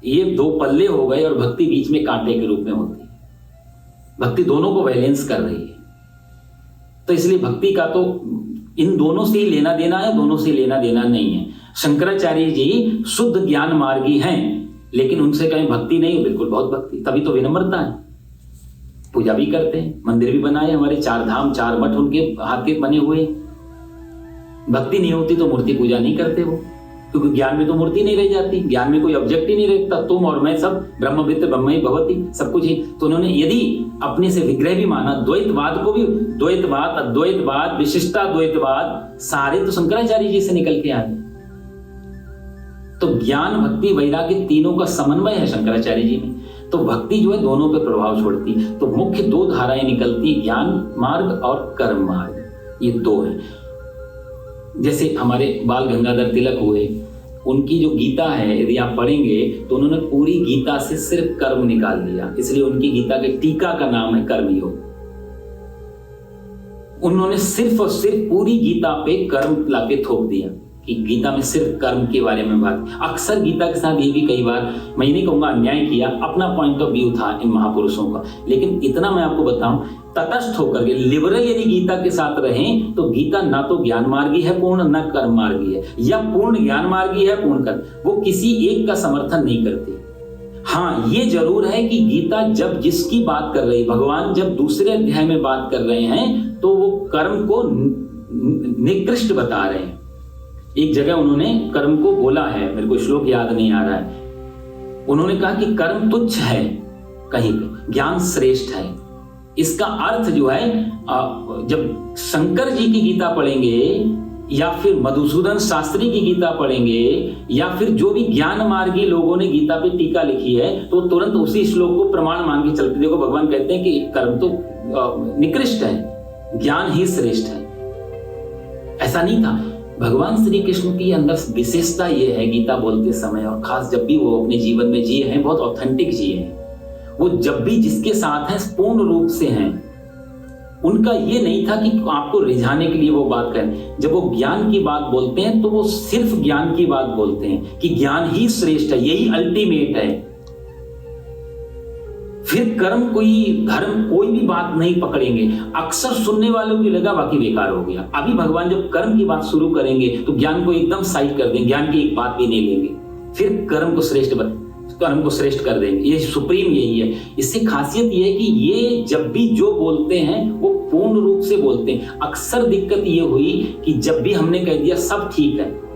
ये 2 पल्ले हो गए और भक्ति बीच में कांटे के रूप में होती है। भक्ति दोनों को बैलेंस कर रही है। तो इसलिए भक्ति का तो इन दोनों से ही लेना देना है, दोनों से लेना देना नहीं है। शंकराचार्य जी शुद्ध ज्ञान मार्गी हैं, लेकिन उनसे कहीं भक्ति नहीं, बिल्कुल बहुत भक्ति, तभी तो विनम्रता है। पूजा भी करते हैं, मंदिर भी बनाए, हमारे 4 धाम 4 मठ उनके हाथ के बने हुए। भक्ति नहीं होती तो मूर्ति पूजा नहीं करते वो, क्योंकि ज्ञान में तो मूर्ति नहीं रह जाती, ज्ञान में कोई ऑब्जेक्ट ही नहीं रहता। तुम और मैं सब ब्रह्मविद्य ब्रह्मई भवति, सब कुछ ही। तो उन्होंने यदि अपने से विग्रह भी माना, द्वैतवाद को भी, द्वैतवाद, अद्वैतवाद, विशिष्टाद्वैतवाद, सारे तो शंकराचार्य जी से निकल के आए। तो ज्ञान भक्ति वैराग्य तीनों का समन्वय है शंकराचार्य जी में। तो भक्ति जो है दोनों पे प्रभाव छोड़ती। तो मुख्य 2 धाराएं निकलती, ज्ञान मार्ग और कर्म मार्ग, ये 2 हैं। जैसे हमारे बाल गंगाधर तिलक हुए, उनकी जो गीता है यदि आप पढ़ेंगे तो उन्होंने पूरी गीता से सिर्फ कर्म निकाल दिया, इसलिए उनकी गीता के टीका का नाम है कर्मयोग। उन्होंने सिर्फ और सिर्फ पूरी गीता पे कर्म लाके थोप दिया कि गीता में सिर्फ कर्म के बारे में बात। अक्सर गीता के साथ ये भी कई बार, मैं नहीं कहूंगा अन्याय किया, अपना पॉइंट ऑफ व्यू था इन महापुरुषों का, लेकिन इतना मैं आपको बताऊं, तटस्थ होकर के लिबरल यदि गीता के साथ रहें तो गीता ना तो ज्ञान मार्गी है पूर्ण, न कर्म मार्गी है, या पूर्ण ज्ञान मार्गी है पूर्ण कर्म, वो किसी एक का समर्थन नहीं करती। हाँ, ये जरूर है कि गीता जब जिसकी बात कर रही, भगवान जब दूसरे अध्याय में बात कर रहे हैं तो वो कर्म को निकृष्ट बता रहे हैं। एक जगह उन्होंने कर्म को बोला है, मेरे को श्लोक याद नहीं आ रहा है, उन्होंने कहा कि कर्म तुच्छ है कहीं पे, ज्ञान श्रेष्ठ है। इसका अर्थ जो है जब शंकर जी की गीता पढ़ेंगे या फिर मधुसूदन शास्त्री की गीता पढ़ेंगे या फिर जो भी ज्ञान मार्गी लोगों ने गीता पे टीका लिखी है तो तुरंत उसी श्लोक को प्रमाण मान के चलते। देखो भगवान कहते हैं कि कर्म तो निकृष्ट है, ज्ञान ही श्रेष्ठ है। ऐसा नहीं था। भगवान श्री कृष्ण की अंदर विशेषता ये है गीता बोलते समय, और खास जब भी वो अपने जीवन में जिए हैं, बहुत ऑथेंटिक जिए हैं। वो जब भी जिसके साथ हैं पूर्ण रूप से हैं। उनका ये नहीं था कि आपको रिझाने के लिए वो बात करें। जब वो ज्ञान की बात बोलते हैं तो वो सिर्फ ज्ञान की बात बोलते हैं कि ज्ञान ही श्रेष्ठ है, यही अल्टीमेट है। फिर कर्म कोई धर्म कोई भी बात नहीं पकड़ेंगे। अक्सर सुनने वालों की लगा बाकी बेकार हो गया। अभी भगवान जब कर्म की बात शुरू करेंगे तो ज्ञान को एकदम साइड कर देंगे, ज्ञान की एक बात भी नहीं लेंगे, फिर कर्म को श्रेष्ठ कर देंगे। ये सुप्रीम यही है। इससे खासियत ये है कि ये जब भी जो बोलते हैं वो पूर्ण रूप से बोलते हैं। अक्सर दिक्कत ये हुई कि जब भी हमने कह दिया सब ठीक है,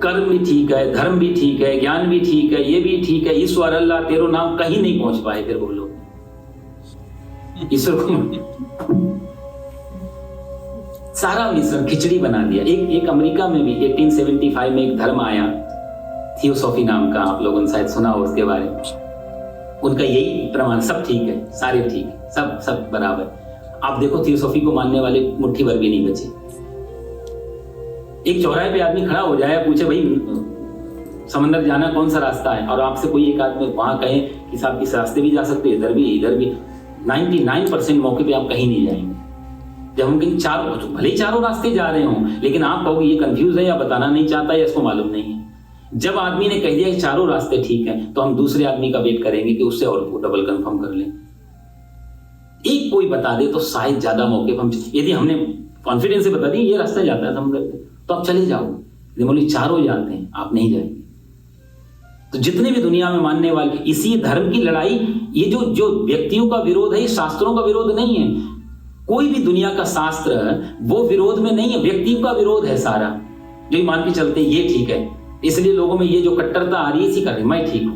कर्म भी ठीक है, धर्म भी ठीक है, ज्ञान भी ठीक है, ये भी ठीक है, ईश्वर अल्लाह तेरो नाम, कहीं नहीं पहुंच पाए। फिर बोलो ईश्वर को सारा मिश्रण खिचड़ी बना दिया। एक अमेरिका में भी 1875 में एक धर्म आया, थियोसॉफी नाम का, आप लोगों ने शायद सुना हो उसके बारे में। उनका यही प्रमाण, सब ठीक है, सारे ठीक है, सब बराबर। आप देखो थियोसॉफी को मानने वाले मुट्ठी भर भी नहीं बचे। एक चौराहे पे आदमी खड़ा हो जाए, पूछे भाई समंदर जाना कौन सा रास्ता है, और आपसे कोई एक आदमी वहां कहे कि साहब इस रास्ते भी जा सकते, इधर भी, 99% मौके पे आप कहीं नहीं जाएंगे। जब हम कहीं भले ही चारों रास्ते जा रहे हों, लेकिन आप कहोगे ये कंफ्यूज है या बताना नहीं चाहता या इसको मालूम नहीं है। जब आदमी ने कह दिया कि चारों रास्ते ठीक हैं, तो हम दूसरे आदमी का वेट करेंगे कि उससे और डबल कंफर्म कर लें। एक कोई बता दे तो शायद ज्यादा मौके पर हम, यदि हमने कॉन्फिडेंस से बता दी ये रास्ता जाता है समुद्र पे, तो आप चले जाओ। यदि बोले चारों जाते हैं, आप नहीं जाएंगे। तो जितने भी दुनिया में मानने वाले, इसी धर्म की लड़ाई, ये जो व्यक्तियों का विरोध है, ये शास्त्रों का विरोध नहीं है। कोई भी दुनिया का शास्त्र वो विरोध में नहीं है, व्यक्तियों का विरोध है सारा, जो मान के चलते ये ठीक है। इसलिए लोगों में ये जो कट्टरता आ रही है, इसी कर रही मैं ठीक हूं।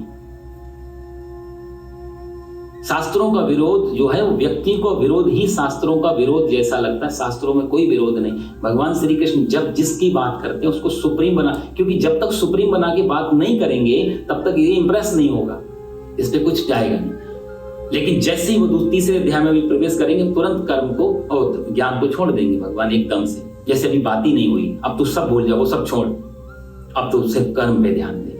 शास्त्रों का विरोध जो है वो व्यक्ति को विरोध ही शास्त्रों का विरोध जैसा लगता है। शास्त्रों में कोई विरोध नहीं। भगवान श्री कृष्ण जब जिसकी बात करते हैं उसको सुप्रीम बना, क्योंकि जब तक सुप्रीम बना के बात नहीं करेंगे तब तक ये इंप्रेस नहीं होगा, इस पे कुछ जाएगा नहीं। लेकिन जैसे ही वो तीसरे अध्याय में भी प्रवेश करेंगे, तुरंत कर्म को और ज्ञान को छोड़ देंगे भगवान एकदम से। जैसे अभी बात ही नहीं हुई, अब तू सब भूल जाओ, वो सब छोड़, अब तो सिर्फ कर्म पे ध्यान दे।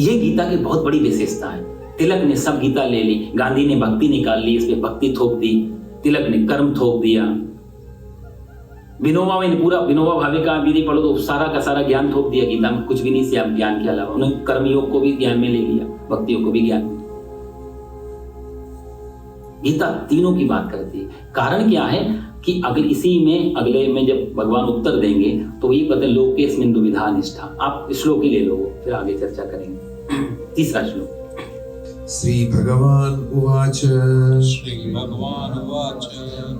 ये गीता की बहुत बड़ी विशेषता है। तिलक ने सब गीता ले ली, गांधी ने भक्ति निकाल ली, इसमें भक्ति थोप दी, तिलक ने कर्म थोप दिया, विनोबा ने पूरा विनोबा भावे का विधि पढ़ो तो सारा का सारा ज्ञान थोप दिया गीता में, कुछ भी नहीं सिया ज्ञान के अलावा। उन्होंने कर्मयोग को भी ज्ञान में ले लिया, भक्ति योग को भी ज्ञान में। गीता तीनों की बात करती है। कारण क्या है कि अगले में जब भगवान उत्तर देंगे तो ये कहते हैं लोकेस्मिन् दुविधा निष्ठा। आप श्लोक ही ले लो, फिर आगे चर्चा करेंगे। तीसरा श्लोक। श्री भगवान उवाच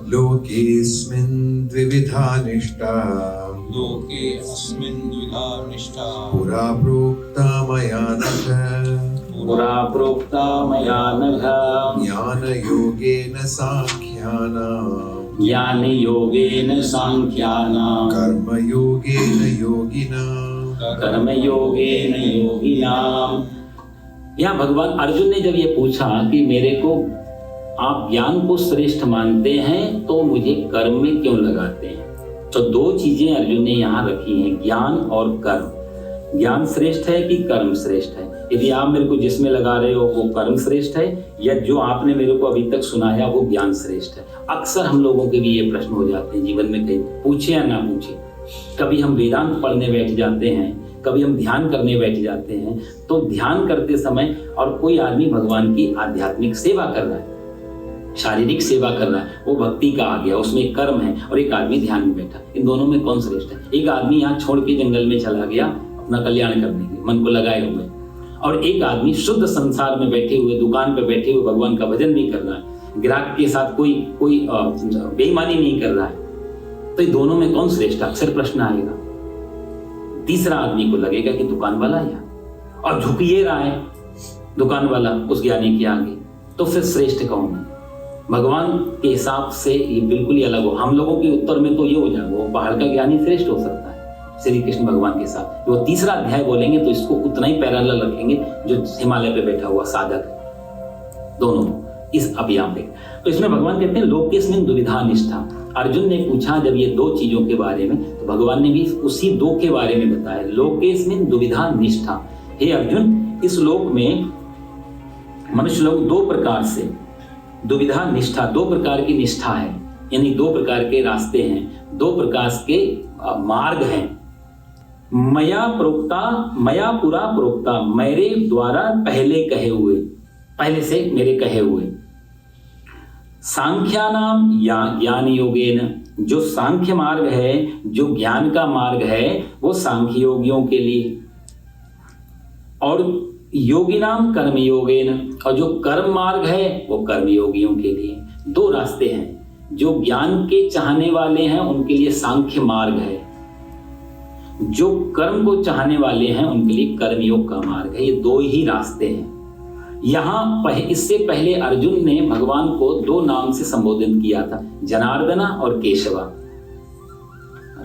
लोकेस्मिन् द्विविधा निष्ठा पुरा प्रोक्ता मया नघ ज्ञानयोगेन सांख्यानां कर्मयोगेन योगिनां। यहाँ भगवान अर्जुन ने जब ये पूछा कि मेरे को आप ज्ञान को श्रेष्ठ मानते हैं तो मुझे कर्म में क्यों लगाते हैं, तो दो चीजें अर्जुन ने यहाँ रखी हैं, ज्ञान और कर्म। ज्ञान श्रेष्ठ है कि कर्म श्रेष्ठ है? यदि आप मेरे को जिसमें लगा रहे हो वो कर्म श्रेष्ठ है, या जो आपने मेरे को अभी तक सुनाया वो ज्ञान श्रेष्ठ है? अक्सर हम लोगों के भी ये प्रश्न हो जाते हैं जीवन में, कहीं पूछे या ना पूछे। कभी हम वेदांत पढ़ने बैठ जाते हैं, कभी हम ध्यान करने बैठ जाते हैं, तो ध्यान करते समय और कोई आदमी भगवान की आध्यात्मिक सेवा कर रहा है, शारीरिक सेवा कर रहा है, वो भक्ति का आ गया, उसमें कर्म है, और एक आदमी ध्यान में बैठा, इन दोनों में कौन श्रेष्ठ है? एक आदमी यहाँ छोड़ के जंगल में चला गया अपना कल्याण करने के मन को लगाए हुए, और एक आदमी शुद्ध संसार में बैठे हुए, दुकान पे बैठे हुए भगवान का भजन भी कर रहा है, ग्राहक के साथ कोई बेईमानी नहीं कर रहा है, तो ये दोनों में कौन श्रेष्ठ, अक्सर प्रश्न आएगा। तीसरा आदमी को लगेगा कि दुकान वाला या, और झुक ये रहा है दुकान वाला उस ज्ञानी के आगे, तो फिर श्रेष्ठ कौन है? भगवान के हिसाब से ये बिल्कुल ही अलग हो। हम लोगों के उत्तर में तो ये हो जाएगा, वो पहाड़ का ज्ञानी श्रेष्ठ हो सकता है श्री कृष्ण भगवान के साथ। वो तीसरा अध्याय बोलेंगे तो इसको उतना ही पैरेलल रखेंगे जो हिमालय पे बैठा हुआ साधक है, दोनों इस अभियान पे। तो इसमें भगवान कहते हैं लोकेस्मिन् दुविधा निष्ठा। अर्जुन ने पूछा जब ये दो चीजों के बारे में, तो भगवान ने भी उसी दो के बारे में बताया, लोकेस्मिन् दुविधा निष्ठा। हे अर्जुन, इस लोक में मनुष्य लोग दो प्रकार से, दुविधा निष्ठा, दो प्रकार की निष्ठा है, यानी दो प्रकार के रास्ते हैं, दो प्रकार के मार्ग हैं। मया प्रोक्ता, मया पुरा प्रोक्ता, मेरे द्वारा पहले कहे हुए, पहले से मेरे कहे हुए। सांख्यानाम या ज्ञान योगेन, जो सांख्य मार्ग है, जो ज्ञान का मार्ग है, वो सांख्य योगियों के लिए, और योगिनाम कर्म योगेन, और जो कर्म मार्ग है वो कर्म योगियों के लिए। दो रास्ते हैं, जो ज्ञान के चाहने वाले हैं उनके लिए सांख्य मार्ग है, जो कर्म को चाहने वाले हैं उनके लिए कर्मयोग का मार्ग है। ये दो ही रास्ते हैं। यहाँ इससे पहले अर्जुन ने भगवान को दो नाम से संबोधित किया था, जनार्दना और केशवा।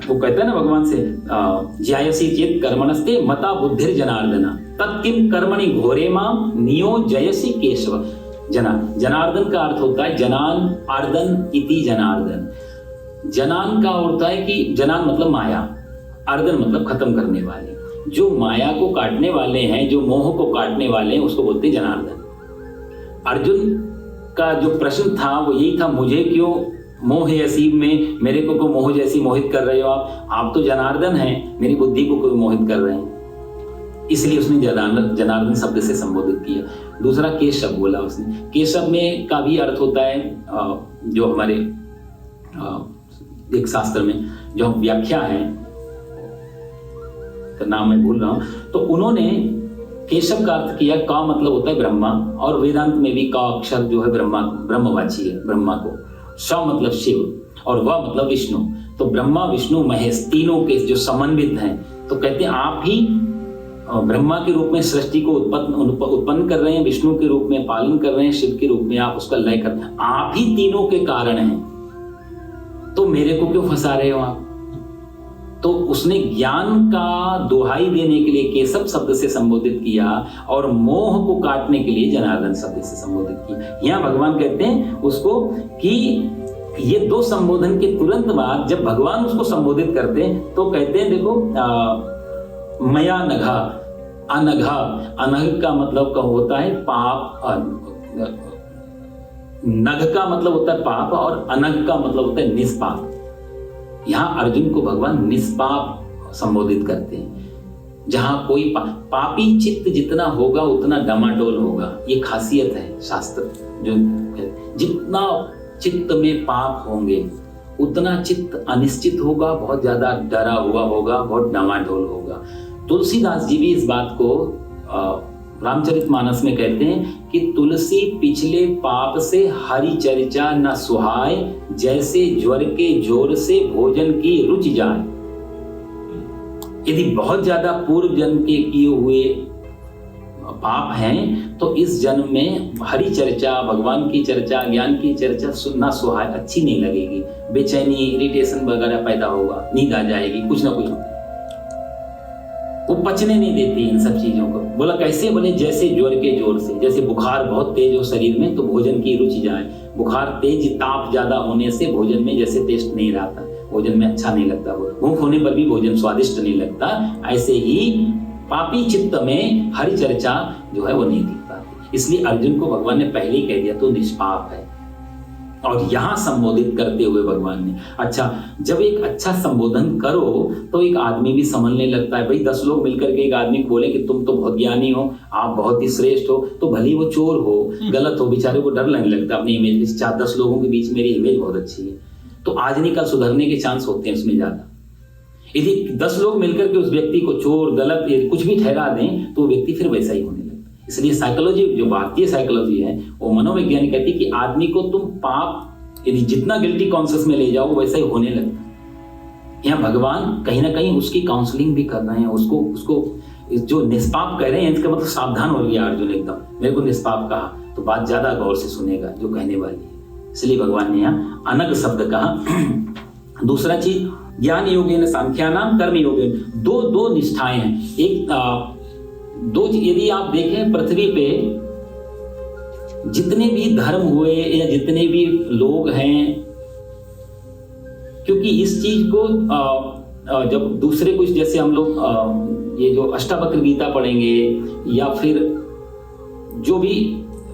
वो कहता है ना भगवान से, ज्यायसी चेत कर्मणस्ते मता बुद्धिर जनार्दना तत्किम कर्मणि घोरे माम नियो जयसी केशव। जनार्दन का अर्थ होता है जनान अर्दन इति जनार्दन। जनान का होता है कि जनान मतलब माया, अर्दन मतलब खत्म करने वाले, जो माया को काटने वाले हैं, जो मोह को काटने वाले हैं, उसको बोलते हैं जनार्दन। अर्जुन का जो प्रश्न था वो यही था, मुझे क्यों मोह असीब में मेरे को मोह जैसी मोहित कर रहे हो आप तो जनार्दन हैं, मेरी बुद्धि को क्यों मोहित कर रहे हैं। इसलिए उसने जनार्दन शब्द से संबोधित किया। दूसरा केशव बोला उसने। केशव में का भी अर्थ होता है, जो हमारे एक शास्त्र में जो व्याख्या है, तो नाम मैं भूल रहा हूं, तो उन्होंने केशव का अर्थ किया, का मतलब होता है ब्रह्मा, और वेदांत में भी का अक्षर जो है ब्रह्मवाची है, ब्रह्मा को। श मतलब शिव और व मतलब विष्णु। तो ब्रह्मा विष्णु महेश तीनों के जो समन्वित हैं, तो कहते हैं आप ही ब्रह्मा के रूप में सृष्टि को उत्पन्न कर रहे हैं, विष्णु के रूप में पालन कर रहे हैं, शिव के रूप में आप उसका लय कर रहे हैं, आप ही तीनों के कारण हैं, तो मेरे को क्यों फंसा रहे हो आप। तो उसने ज्ञान का दोहाई देने के लिए केशव शब्द से संबोधित किया, और मोह को काटने के लिए जनार्दन शब्द से संबोधित किया। यहाँ भगवान कहते हैं उसको कि ये दो संबोधन के तुरंत बाद जब भगवान उसको संबोधित करते हैं तो कहते हैं देखो, मया नघा, अनघा, अनघ का मतलब का होता है पाप, नघ का मतलब होता है पाप, और अनघ का मतलब होता है निष्पाप। यहाँ अर्जुन को भगवान निष्पाप संबोधित करते हैं। जहां कोई पापी चित्त जितना होगा उतना डमाडोल होगा, ये खासियत है शास्त्र। जो जितना चित्त में पाप होंगे उतना चित्त अनिश्चित होगा, बहुत ज्यादा डरा हुआ होगा, बहुत डमाडोल होगा। तुलसीदास जी भी इस बात को रामचरितमानस में कहते हैं कि तुलसी पिछले पाप से हरि चर्चा न सुहाय, जैसे ज्वर के जोर से भोजन की रुचि जाए। यदि बहुत ज्यादा पूर्व जन्म के किए हुए पाप हैं तो इस जन्म में हरि चर्चा, भगवान की चर्चा, ज्ञान की चर्चा सुनना सुहाय, अच्छी नहीं लगेगी, बेचैनी, इरिटेशन वगैरह पैदा होगा, नींद आ जाएगी, कुछ ना कुछ वो पचने नहीं देती इन सब चीजों को। बोला कैसे? बोले जैसे ज्वर के जोर से, जैसे बुखार बहुत तेज हो शरीर में तो भोजन की रुचि जाए, बुखार तेज ताप ज्यादा होने से भोजन में जैसे टेस्ट नहीं रहता, भोजन में अच्छा नहीं लगता, भूख होने पर भी भोजन स्वादिष्ट नहीं लगता, ऐसे ही पापी चित्त में हरि चर्चा जो है वो नहीं दिख पाती। इसलिए अर्जुन को भगवान ने पहले ही कह दिया तो निष्पाप है। और यहां संबोधित करते हुए भगवान ने, अच्छा जब एक अच्छा संबोधन करो तो एक आदमी भी समझने लगता है। भाई 10 लोग मिलकर के एक आदमी को बोले कि तुम तो बहुत ज्ञानी हो, आप बहुत ही श्रेष्ठ हो, तो भले वो चोर हो, गलत हो, बेचारे को डर लगने लगता है अपनी इमेज। 4-10 लोगों के बीच मेरी इमेज बहुत अच्छी है, तो आज नहीं कल सुधरने के चांस होते हैं उसमें ज्यादा। यदि 10 लोग मिलकर के उस व्यक्ति को चोर, गलत, कुछ भी ठहरा दें तो व्यक्ति फिर वैसा ही होने लगता है। इसलिए साइकोलॉजी, जो भारतीय साइकोलॉजी है, वो मनोविज्ञान कहती है कि आदमी को तुम पाप यदि जितना गिल्टी कॉन्शियस में ले जाओ वैसा ही होने लगता है। यहाँ भगवान कहीं ना कहीं उसकी काउंसलिंग भी कर रहे हैं, उसको जो निष्पाप कह रहे हैं इसका मतलब सावधान हो गया अर्जुन एकदम, मेरे को निष्पाप कहा तो बात ज्यादा गौर से सुनेगा जो कहने वाली है, इसलिए भगवान ने यहाँ अनग शब्द कहा। दूसरा चीज ज्ञान योगेन सांख्यानाम कर्म योगेन, दो निष्ठाएं हैं। एक दो, यदि आप देखें पृथ्वी पे जितने भी धर्म हुए या जितने भी लोग हैं, क्योंकि इस चीज को जब दूसरे कुछ जैसे हम लोग ये जो अष्टावक्र गीता पढ़ेंगे या फिर जो भी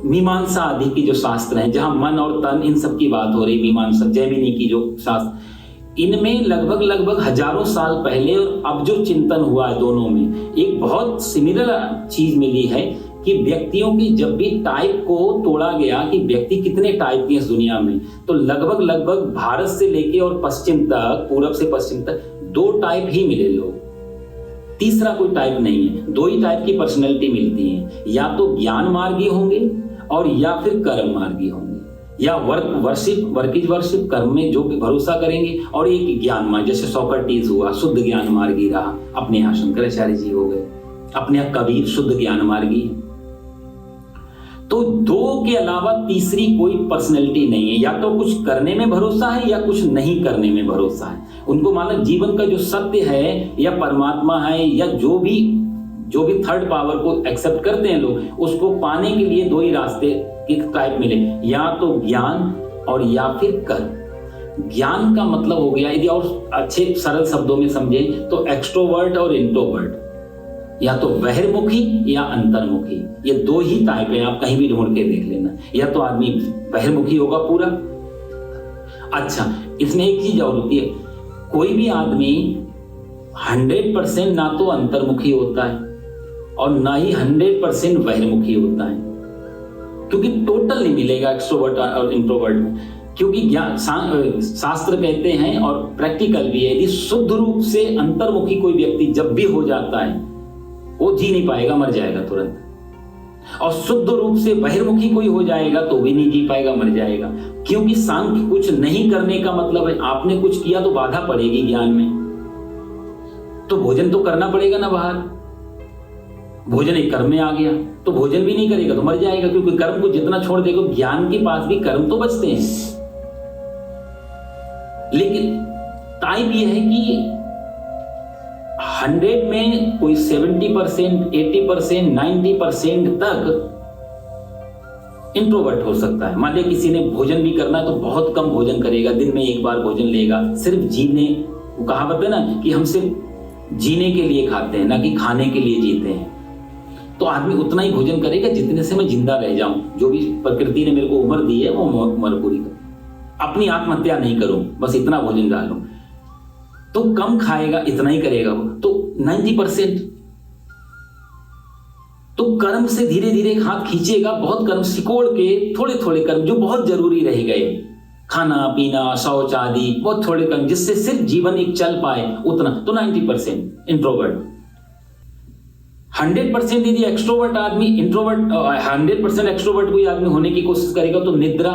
मीमांसा आदि की जो शास्त्र हैं जहां मन और तन इन सब की बात हो रही, मीमांसा जैमिनी की जो शास्त्र, इनमें लगभग हजारों साल पहले और अब जो चिंतन हुआ है दोनों में एक बहुत सिमिलर चीज मिली है कि व्यक्तियों की जब भी टाइप को तोड़ा गया कि व्यक्ति कितने टाइप के इस दुनिया में, तो लगभग भारत से लेके और पश्चिम तक, पूरब से पश्चिम तक 2 टाइप ही मिले लोग, तीसरा कोई टाइप नहीं है। 2 ही टाइप की पर्सनैलिटी मिलती है, या तो ज्ञान मार्गी होंगे और या फिर कर्म मार्गी होंगे, या वर्शिप कर्म में जो भी भरोसा करेंगे, और एक ज्ञान मार्ग जैसे सोक्रेटिस हुआ शुद्ध ज्ञान मार्गी रहा, अपने यहाँ शंकराचार्य जी हो गए, अपने यहाँ कबीर शुद्ध ज्ञान मार्गी। तो 2 के अलावा तीसरी कोई पर्सनैलिटी नहीं है, या तो कुछ करने में भरोसा है या कुछ नहीं करने में भरोसा है। उनको मानो जीवन का जो सत्य है या परमात्मा है या जो भी थर्ड पावर को एक्सेप्ट करते हैं लोग, उसको पाने के लिए 2 ही रास्ते एक टाइप मिले, या तो ज्ञान और या फिर कर्म। ज्ञान का मतलब हो गया, यदि और अच्छे सरल शब्दों में समझे तो एक्सट्रोवर्ट और इंट्रोवर्ट, या तो बहिर्मुखी या अंतर्मुखी, ये 2 ही टाइप है, आप कहीं भी ढूंढ के देख लेना। या तो आदमी बहिर्मुखी होगा पूरा। अच्छा, इसमें एक चीज और होती है, कोई भी आदमी 100% ना तो अंतर्मुखी होता है और ना ही 100% बहिर्मुखी होता है, क्योंकि टोटल नहीं मिलेगा एक्सट्रोवर्ट और इंट्रोवर्ट में। क्योंकि शास्त्र कहते हैं और प्रैक्टिकल भी है, यदि शुद्ध रूप से अंतर्मुखी कोई व्यक्ति जब भी हो जाता है वो जी नहीं पाएगा, मर जाएगा तुरंत, और शुद्ध रूप से बहिर्मुखी कोई हो जाएगा तो भी नहीं जी पाएगा, मर जाएगा। क्योंकि सांख्य कुछ नहीं करने का मतलब है आपने कुछ किया तो बाधा पड़ेगी ज्ञान में, तो भोजन तो करना पड़ेगा ना, बाहर भोजन एक कर्म में आ गया तो भोजन भी नहीं करेगा तो मर जाएगा, क्योंकि कर्म को जितना छोड़ देगा, ज्ञान के पास भी कर्म तो बचते हैं। लेकिन टाइप यह है कि 100 में कोई 70%, 80%, 90% तक इंट्रोवर्ट हो सकता है। मान लिया किसी ने भोजन भी करना है तो बहुत कम भोजन करेगा, दिन में एक बार भोजन लेगा, सिर्फ जीने, वो कहावत है ना कि हम सिर्फ जीने के लिए खाते हैं ना कि खाने के लिए जीते हैं। तो आदमी उतना ही भोजन करेगा जितने से मैं जिंदा रह जाऊं, जो भी प्रकृति ने मेरे को उम्र दी है वो उम्र पूरी करूं, अपनी आत्महत्या नहीं करूं, बस इतना भोजन डालूं। तो कम खाएगा, इतना ही करेगा वो, तो 90%। तो कर्म से धीरे धीरे हाथ खींचेगा, बहुत कर्म सिकोड़ के, थोड़े थोड़े कर्म जो बहुत जरूरी रह गए, खाना पीना शौच आदि, बहुत थोड़े कर्म जिससे सिर्फ जीवन एक चल पाए उतना, तो 90% इंट्रोवर्ट। 100% यदि एक्सट्रोवर्ट आदमी, इंट्रोवर्ट 100% एक्सट्रोवर्ट कोई आदमी होने की कोशिश करेगा तो निद्रा,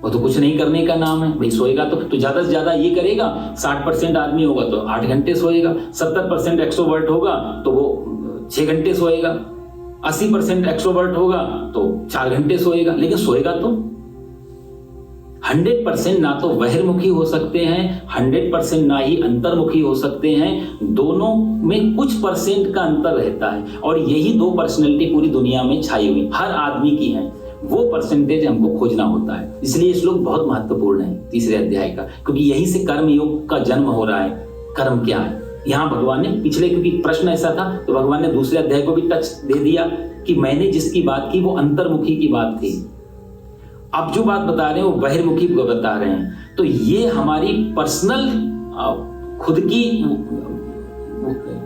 वो तो कुछ नहीं करने का नाम है भाई। सोएगा तो ज्यादा से ज्यादा ये करेगा, 60% आदमी होगा तो 8 घंटे सोएगा, 70% एक्सट्रोवर्ट होगा तो वो 6 घंटे सोएगा, 80% एक्सट्रोवर्ट होगा तो 4 घंटे सोएगा। लेकिन सोएगा तो 100% ना तो बहिर्मुखी हो सकते हैं, 100% ना ही अंतर्मुखी हो सकते हैं, दोनों में कुछ परसेंट का अंतर रहता है। और यही 2 पर्सनैलिटी पूरी दुनिया में छाई हुई हर आदमी की है, वो परसेंटेज हमको खोजना होता है। इसलिए श्लोक बहुत महत्वपूर्ण है तीसरे अध्याय का, क्योंकि यहीं से कर्म योग का जन्म हो रहा है। कर्म क्या है यहाँ भगवान ने पिछले, क्योंकि प्रश्न ऐसा था तो भगवान ने दूसरे अध्याय को भी टच दे दिया कि मैंने जिसकी बात की वो अंतर्मुखी की बात थी, अब जो बात बता रहे हैं वो बहिर्मुखी को बता रहे हैं। तो ये हमारी पर्सनल खुद की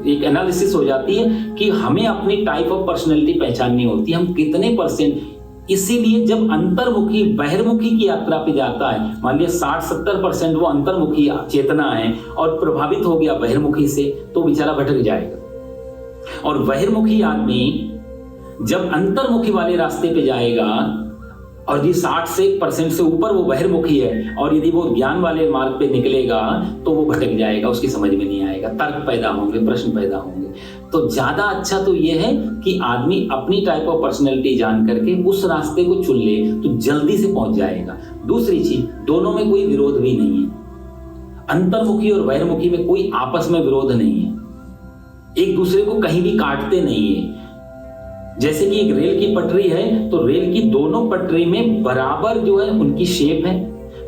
एक एनालिसिस हो जाती है कि हमें अपनी टाइप ऑफ पर्सनैलिटी पहचाननी होती है, हम कितने परसेंट। इसीलिए जब अंतर्मुखी बहिर्मुखी की यात्रा पे जाता है, मान लिया 60-70% वो अंतर्मुखी चेतना है और प्रभावित हो गया बहिर्मुखी से, तो बेचारा भटक जाएगा। और बहिर्मुखी आदमी जब अंतर्मुखी वाले रास्ते पे जाएगा और ये 60% से ऊपर वो बहिर्मुखी है, और यदि वो ज्ञान वाले मार्ग पे निकलेगा तो वो भटक जाएगा, उसकी समझ में नहीं आएगा, तर्क पैदा होंगे, प्रश्न पैदा होंगे। तो ज्यादा अच्छा तो ये है कि आदमी अपनी टाइप ऑफ पर्सनैलिटी जान करके उस रास्ते को चुन ले तो जल्दी से पहुंच जाएगा। दूसरी चीज, दोनों में कोई विरोध भी नहीं है, अंतर्मुखी और बहिर्मुखी में कोई आपस में विरोध नहीं है, एक दूसरे को कहीं भी काटते नहीं है। जैसे कि एक रेल की पटरी है तो रेल की दोनों पटरी में बराबर जो है उनकी शेप है,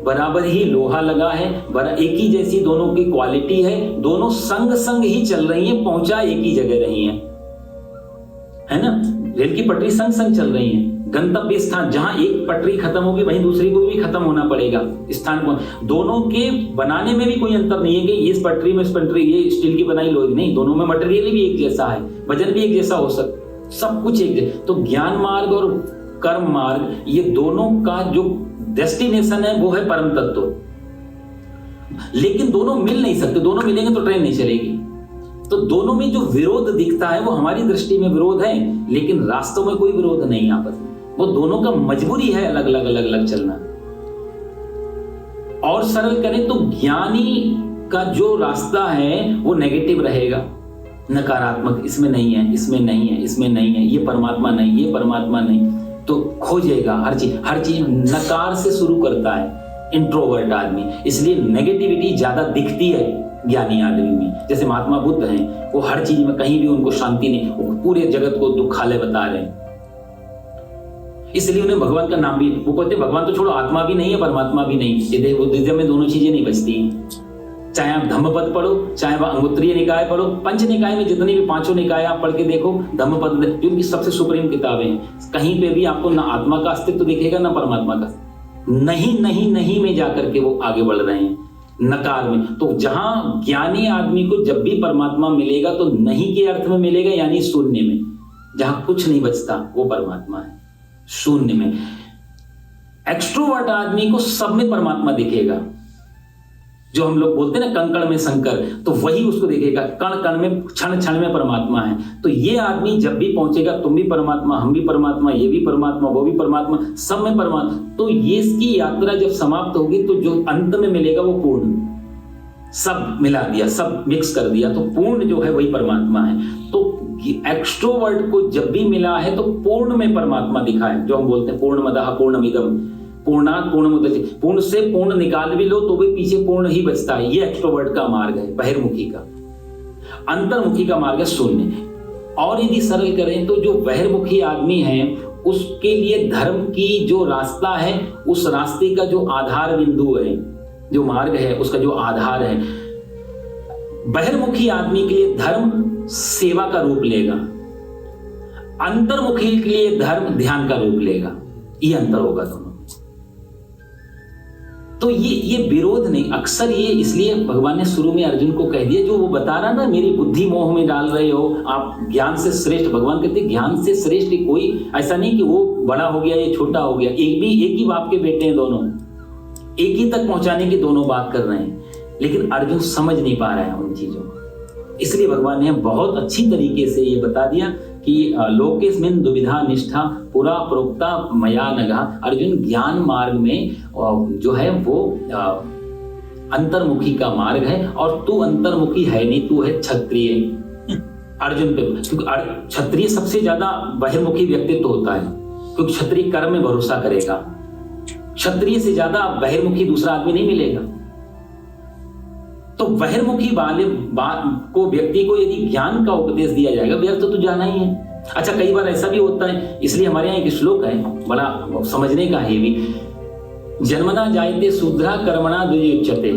बराबर ही लोहा लगा है, एक ही जैसी दोनों की क्वालिटी है, दोनों संग संग ही चल रही हैं, पहुंचा एक ही जगह रही हैं, है ना। रेल की पटरी संग संग चल रही है, गंतव्य स्थान जहां एक पटरी खत्म होगी वहीं दूसरी को भी खत्म होना पड़ेगा स्थान को। दोनों के बनाने में भी कोई अंतर नहीं है कि इस पटरी में, इस पटरी ये स्टील की बनाई लोहे, नहीं, दोनों में मटेरियल भी एक जैसा है, वजन भी एक जैसा हो सकता, सब कुछ एक जैसा। तो ज्ञान मार्ग और कर्म मार्ग, ये दोनों का जो डेस्टिनेशन है वो है परम तत्व, लेकिन दोनों मिल नहीं सकते, दोनों मिलेंगे तो ट्रेन नहीं चलेगी। तो दोनों में जो विरोध दिखता है वो हमारी दृष्टि में विरोध है, लेकिन रास्तों में कोई विरोध नहीं आपस में, वो दोनों का मजबूरी है अलग अलग चलना। और सरल करें तो ज्ञानी का जो रास्ता है वो नेगेटिव रहेगा, नकारात्मक, इसमें नहीं है, इसमें नहीं है, इसमें नहीं है, ये परमात्मा नहीं, ये परमात्मा नहीं, तो खोजेगा हर चीज नकार से शुरू करता है इंट्रोवर्ट आदमी, इसलिए नेगेटिविटी ज्यादा दिखती है ज्ञानी आदमी में। जैसे महात्मा बुद्ध हैं, वो हर चीज में कहीं भी उनको शांति नहीं, वो पूरे जगत को दुखालय बता रहे हैं, इसलिए उन्हें भगवान का नाम भी, वो कहते हैं भगवान तो छोड़ो, आत्मा भी नहीं है, परमात्मा भी नहीं, ये देह बुद्धिज्म में दोनों चीजें नहीं बचती। चाहे आप धम्मपद पढ़ो, चाहे वह अंगुत्रीय निकाय पढ़ो, पंच निकाय में जितनी भी पांचों निकाय आप पढ़ के देखो, धम्मपद जो उनकी सबसे सुप्रीम किताबें हैं, कहीं पे भी आपको ना आत्मा का अस्तित्व दिखेगा ना परमात्मा का, नहीं नहीं नहीं में जाकर के वो आगे बढ़ रहे हैं, नकार में। तो जहां ज्ञानी आदमी को जब भी परमात्मा मिलेगा तो नहीं के अर्थ में मिलेगा, यानी शून्य में, जहां कुछ नहीं बचता वो परमात्मा है, शून्य में। एक्सट्रोवर्ट आदमी को सब में परमात्मा दिखेगा, जो हम लोग बोलते हैं ना कंकड़ में शंकर, तो वही उसको देखेगा, कण कण में, क्षण क्षण में परमात्मा है। तो ये आदमी जब भी पहुंचेगा, तुम भी परमात्मा, हम भी परमात्मा, ये भी परमात्मा, वो भी परमात्मा, सब में परमात्मा, तो ये इसकी यात्रा जब समाप्त होगी तो जो अंत में मिलेगा वो पूर्ण, सब मिला दिया, सब मिक्स कर दिया, तो पूर्ण जो है वही परमात्मा है। तो एक्सट्रोवर्ट को जब भी मिला है तो पूर्ण में परमात्मा दिखा है, जो हम बोलते हैं पूर्णमदः पूर्णमिदं पूर्णात् पूर्णमुदच्यते, पूर्ण से पूर्ण निकाल भी लो तो भी पीछे पूर्ण ही बचता है। ये एक्सट्रोवर्ट का मार्ग है, बहिर्मुखी का। अंतर्मुखी का मार्ग है शून्य। और यदि सरल करें तो जो बहिर्मुखी आदमी है उसके लिए धर्म की जो रास्ता है, उस रास्ते का जो आधार बिंदु है, जो मार्ग है, उसका जो आधार है, बहिर्मुखी आदमी के लिए धर्म सेवा का रूप लेगा, अंतर्मुखी के लिए धर्म ध्यान का रूप लेगा। ये अंतर होगा दोनों। तो ये विरोध नहीं, अक्सर ये इसलिए भगवान ने शुरू में अर्जुन को कह दिया, जो वो बता रहा ना, मेरी बुद्धि मोह में डाल रहे हो आप, ज्ञान से श्रेष्ठ, भगवान कहते हैं ज्ञान से श्रेष्ठ कोई ऐसा नहीं कि वो बड़ा हो गया ये छोटा हो गया, एक ही बाप के बेटे हैं दोनों, एक ही तक पहुंचाने की दोनों बात कर रहे हैं, लेकिन अर्जुन समझ नहीं पा रहा है उन चीजों को। इसलिए भगवान ने बहुत अच्छी तरीके से ये बता दिया कि लोकेस्मिन् दुविधा निष्ठा पुरा प्रोक्ता मया नघ। अर्जुन ज्ञान मार्ग में जो है वो अंतर्मुखी का मार्ग है, और तू अंतर्मुखी है नहीं, तू है क्षत्रिय। अर्जुन पे, क्योंकि क्षत्रिय सबसे ज्यादा बहिर्मुखी व्यक्तित्व होता है, क्योंकि क्षत्रिय कर्म में भरोसा करेगा, क्षत्रिय से ज्यादा बहिर्मुखी दूसरा आदमी नहीं मिलेगा। तो बहिर्मुखी वाले को, व्यक्ति को यदि ज्ञान का उपदेश दिया जाएगा, व्यर्थ तो जाना ही है। अच्छा, कई बार ऐसा भी होता है, इसलिए हमारे यहाँ एक श्लोक है बड़ा समझने का है भी, जन्मना जायते शूद्रा कर्मणा द्विजुच्यते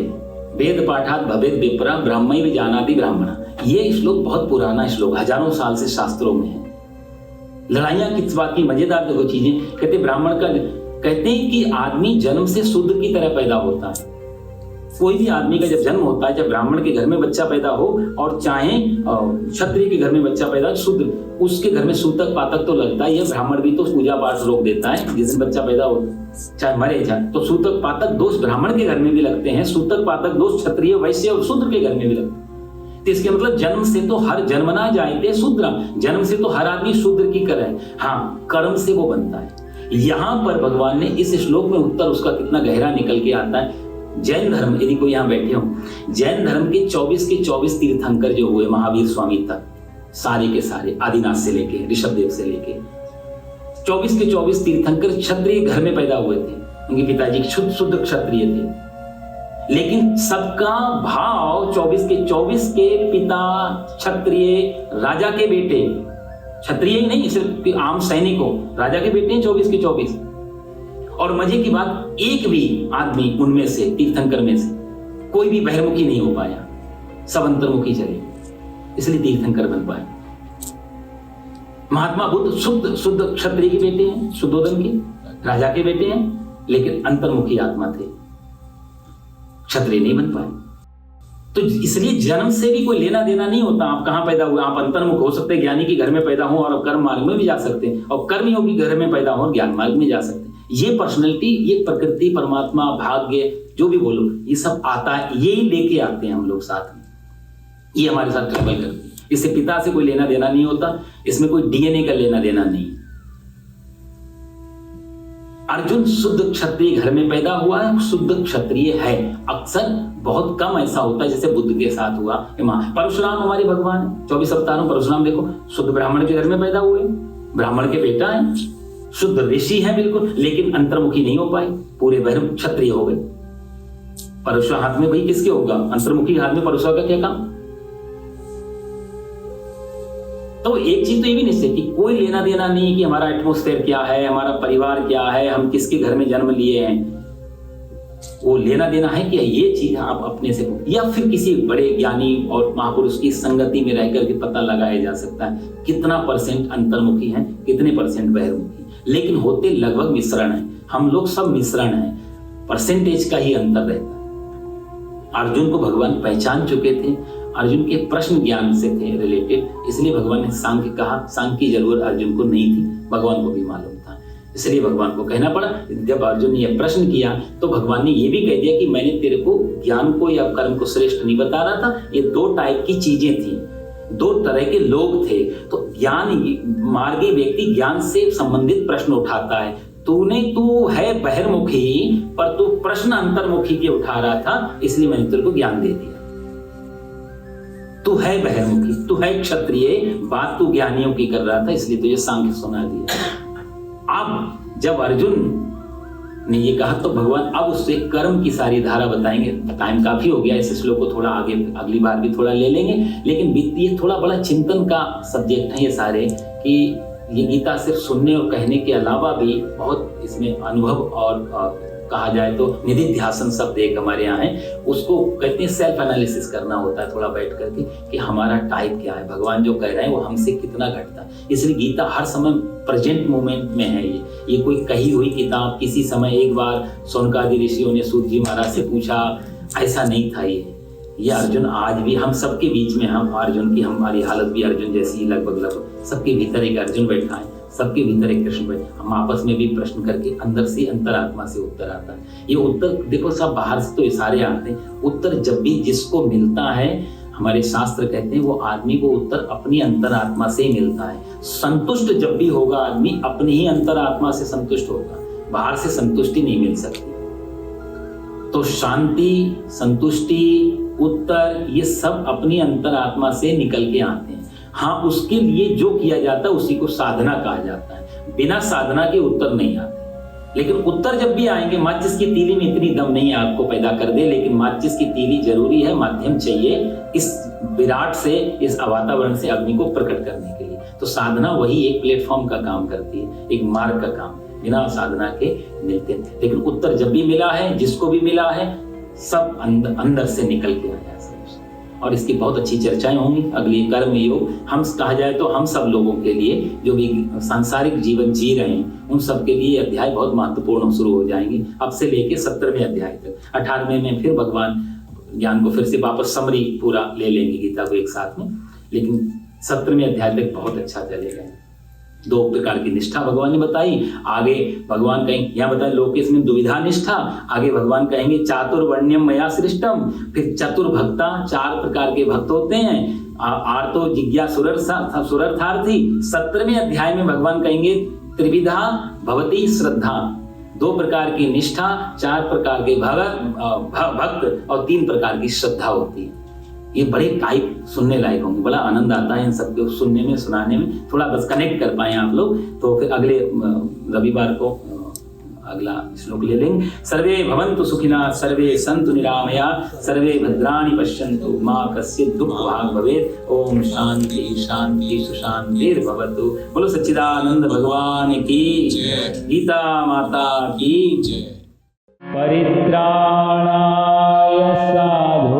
वेद पाठात भवेद विप्रा ब्रह्मैव जानाति ब्राह्मणा। ये श्लोक बहुत पुराना श्लोक, हजारों साल से शास्त्रों में है। लड़ाइयां किस बात की, मजेदार देखो चीजें। कहते ब्राह्मण का, कहते हैं कि आदमी जन्म से शुद्ध की तरह पैदा होता है। कोई भी आदमी का जब जन्म होता है, जब ब्राह्मण के घर में बच्चा पैदा हो और चाहे क्षत्रिय के घर में बच्चा पैदा, शुद्ध, उसके घर में सूतक पातक तो लगता है। यह ब्राह्मण भी तो पूजा पाठ रोक देता है जिस दिन बच्चा पैदा हो, चाहे मरे जाए, तो सूतक पातक दोष ब्राह्मण के घर में भी लगते हैं, सूतक पातक दोष क्षत्रिय वैश्य और शूद्र के घर में भी लगते हैं। तो इसके मतलब जन्म से तो हर जन्मना जायते शूद्र, जन्म से तो हर आदमी शूद्र की करे, हाँ कर्म से वो बनता है। यहां पर भगवान ने इस श्लोक में उत्तर उसका कितना गहरा निकल के आता है। जैन धर्म, यदि कोई यहाँ बैठे हो, जैन धर्म के 24 तीर्थंकर जो हुए महावीर स्वामी तक, सारे के सारे, आदिनाथ से लेके ऋषभदेव से लेके 24 तीर्थंकर क्षत्रिय घर में पैदा हुए थे। उनके पिताजी शुद्ध क्षत्रिय थे, लेकिन सबका भाव 24 के पिता क्षत्रिय, राजा के बेटे, क्षत्रिय ही नहीं सिर्फ आम सैनिक हो, राजा के बेटे हैं 24 के 24। और मजे की बात, एक भी आदमी उनमें से तीर्थंकर में से कोई भी बहिर्मुखी नहीं हो पाया, सब अंतर्मुखी चले, इसलिए तीर्थंकर बन पाए। महात्मा बुद्ध शुद्ध क्षत्रिय के बेटे हैं, शुद्धोदन के राजा के बेटे हैं, लेकिन अंतर्मुखी आत्मा थे, क्षत्रिय नहीं बन पाए। तो इसलिए जन्म से भी कोई लेना देना नहीं होता। आप कहां पैदा हुए, आप अंतर्मुख हो सकते हैं, ज्ञानी के घर में पैदा हो और कर्म मार्ग में भी जा सकते हैं, और कर्मियों के घर में पैदा हो और ज्ञान मार्ग में जा सकते हैं। ये पर्सनैलिटी, ये प्रकृति, परमात्मा, भाग्य, जो भी बोलो, ये सब आता है, यही लेके आते हैं हम लोग साथ में, ये हमारे साथ ट्रेवल करते हैं। इससे पिता से कोई लेना देना नहीं होता, इसमें कोई डीएनए का लेना देना नहीं। अर्जुन शुद्ध क्षत्रिय घर में पैदा हुआ है, शुद्ध क्षत्रिय है। अक्सर बहुत कम ऐसा होता है जैसे बुद्ध के साथ हुआ। परशुराम हमारे भगवान है, 24 अवतारों परशुराम देखो, शुद्ध ब्राह्मण के घर में पैदा हुए, ब्राह्मण के बेटा है, शुद्ध ऋषि है बिल्कुल, लेकिन अंतर्मुखी नहीं हो पाए, पूरे बहिर्मुख क्षत्रिय हो गए। परशुराम हाथ में भाई किसके होगा, अंतर्मुखी हाथ में परशुराम का क्या काम। तो एक चीज तो ये भी निश्चित कि कोई लेना देना नहीं कि हमारा एटमॉस्फेयर क्या है, हमारा परिवार क्या है, हम किसके घर में जन्म लिए हैं। वो लेना देना है कि ये चीज आप अपने से, या फिर किसी बड़े ज्ञानी और महापुरुष की संगति में रहकर के पता लगाया जा सकता है कितना % अंतर्मुखी है, कितने % बहिर्मुखी। लेकिन होते लगभग मिश्रण है, हम लोग सब मिश्रण है, परसेंटेज का ही अंतर रहता है। अर्जुन को भगवान पहचान चुके थे, अर्जुन के प्रश्न ज्ञान से थे रिलेटेड, इसलिए भगवान ने सांख्य कहा। सांख्य की जरूरत अर्जुन को नहीं थी, भगवान को भी मालूम था, इसलिए भगवान को कहना पड़ा। जब अर्जुन ने यह प्रश्न किया तो भगवान ने यह भी कह दिया कि मैंने तेरे को ज्ञान को या कर्म को श्रेष्ठ नहीं बता रहा था, ये 2 टाइप की चीजें थी, 2 तरह के लोग थे। तो ज्ञान मार्गी व्यक्ति ज्ञान से संबंधित प्रश्न उठाता है, तू है बहिर्मुखी पर तू प्रश्न अंतर्मुखी के उठा रहा था, इसलिए मैंने तेरे को ज्ञान दे दिया। तू है बहिर्मुखी, तू है क्षत्रिय, बात तू ज्ञानियों की कर रहा था, इसलिए तुझे सांख्य सुना दिया। अब जब अर्जुन ने ये कहा तो भगवान अब उससे कर्म की सारी धारा बताएंगे। टाइम काफी हो गया, इस श्लोक को थोड़ा आगे अगली बार भी थोड़ा ले लेंगे, लेकिन ये थोड़ा बड़ा चिंतन का सब्जेक्ट है ये सारे, कि ये गीता सिर्फ सुनने और कहने के अलावा भी बहुत इसमें अनुभव और कहा जाए तो निधिध्यासन शब्द एक हमारे यहाँ है, उसको कहते हैं सेल्फ एनालिसिस करना होता है थोड़ा बैठ करके कि हमारा टाइप क्या है, भगवान जो कह रहे हैं वो हमसे कितना घटता है। इसलिए गीता हर समय प्रेजेंट मोमेंट में है। ये कोई कही हुई किताब किसी समय एक बार शौनकादि ऋषियों ने सूत जी महाराज से पूछा, ऐसा नहीं था। ये अर्जुन आज भी हम सबके बीच में, हम अर्जुन की हमारी हालत भी अर्जुन जैसी लगभग सबके भीतर एक अर्जुन बैठा है, सबके भीतर एक कृष्ण बैठा। हम आपस में भी प्रश्न करके अंदर से अंतरात्मा से उत्तर आता है। ये उत्तर देखो सब बाहर से तो इशारे आते हैं, उत्तर जब भी जिसको मिलता है, हमारे शास्त्र कहते हैं वो आदमी को उत्तर अपनी अंतरात्मा से ही मिलता है। संतुष्ट जब भी होगा आदमी अपनी ही अंतरात्मा से संतुष्ट होगा, बाहर से संतुष्टि नहीं मिल सकती। तो शांति, संतुष्टि, उत्तर ये सब अपनी अंतरात्मा से निकल के आते हैं। हाँ, उसके लिए जो किया जाता है उसी को साधना कहा जाता है। बिना साधना के उत्तर नहीं आते। लेकिन उत्तर जब भी आएंगे, माचिस की तीली में इतनी दम नहीं है आपको पैदा कर दे, लेकिन माचिस की तीली जरूरी है, माध्यम चाहिए इस विराट से, इस वातावरण से अग्नि को प्रकट करने के लिए। तो साधना वही एक प्लेटफॉर्म का काम करती है, एक मार्ग का काम, बिना साधना के मिलते हैं। लेकिन उत्तर जब भी मिला है, जिसको भी मिला है, सब अंदर से निकल के आया। और इसकी बहुत अच्छी चर्चाएं होंगी अगली कर्म योग। हम कहा जाए तो हम सब लोगों के लिए जो भी सांसारिक जीवन जी रहे हैं, उन सब के लिए अध्याय बहुत महत्वपूर्ण शुरू हो जाएंगे। अब से लेके 17वें अध्याय तक, 18वें में फिर भगवान ज्ञान को फिर से वापस समरी पूरा ले लेंगे गीता को एक साथ में, लेकिन 17वें अध्याय तक बहुत अच्छा चलेगा। 2 प्रकार की निष्ठा भगवान ने बताई। आगे भगवान कहेंगे, यहाँ बताए लोकेश में दुविधा निष्ठा, आगे भगवान कहेंगे चातुर्वर्ण्यम मया सृष्टम। फिर चतुर्भक्ता, 4 प्रकार के भक्त होते हैं। आर्तो जिज्ञासुरर्थार्थी। 17वें अध्याय में भगवान कहेंगे त्रिविधा भवती श्रद्धा, 2 प्रकार की निष्ठा, 4 प्रकार के भक्त और 3 प्रकार की श्रद्धा होती है। ये बड़े टाइप सुनने लायक होंगे, बड़ा आनंद आता है इन सबको सुनने में, सुनाने में। थोड़ा बस कनेक्ट कर पाए आप लोग तो फिर अगले रविवार को अगला श्लोक ले लेंगे। सर्वे भवन्तु सुखिनः, सर्वे सन्तु निरामया, सर्वे भद्राणि पश्यन्तु, मा कश्चित् दुःखभाग् भवेत्। ओम शांति शांति सुशांतिर्भवतु। बोलो सच्चिदानंद भगवान की जय। गीता माता की जय। परित्राणाय साधु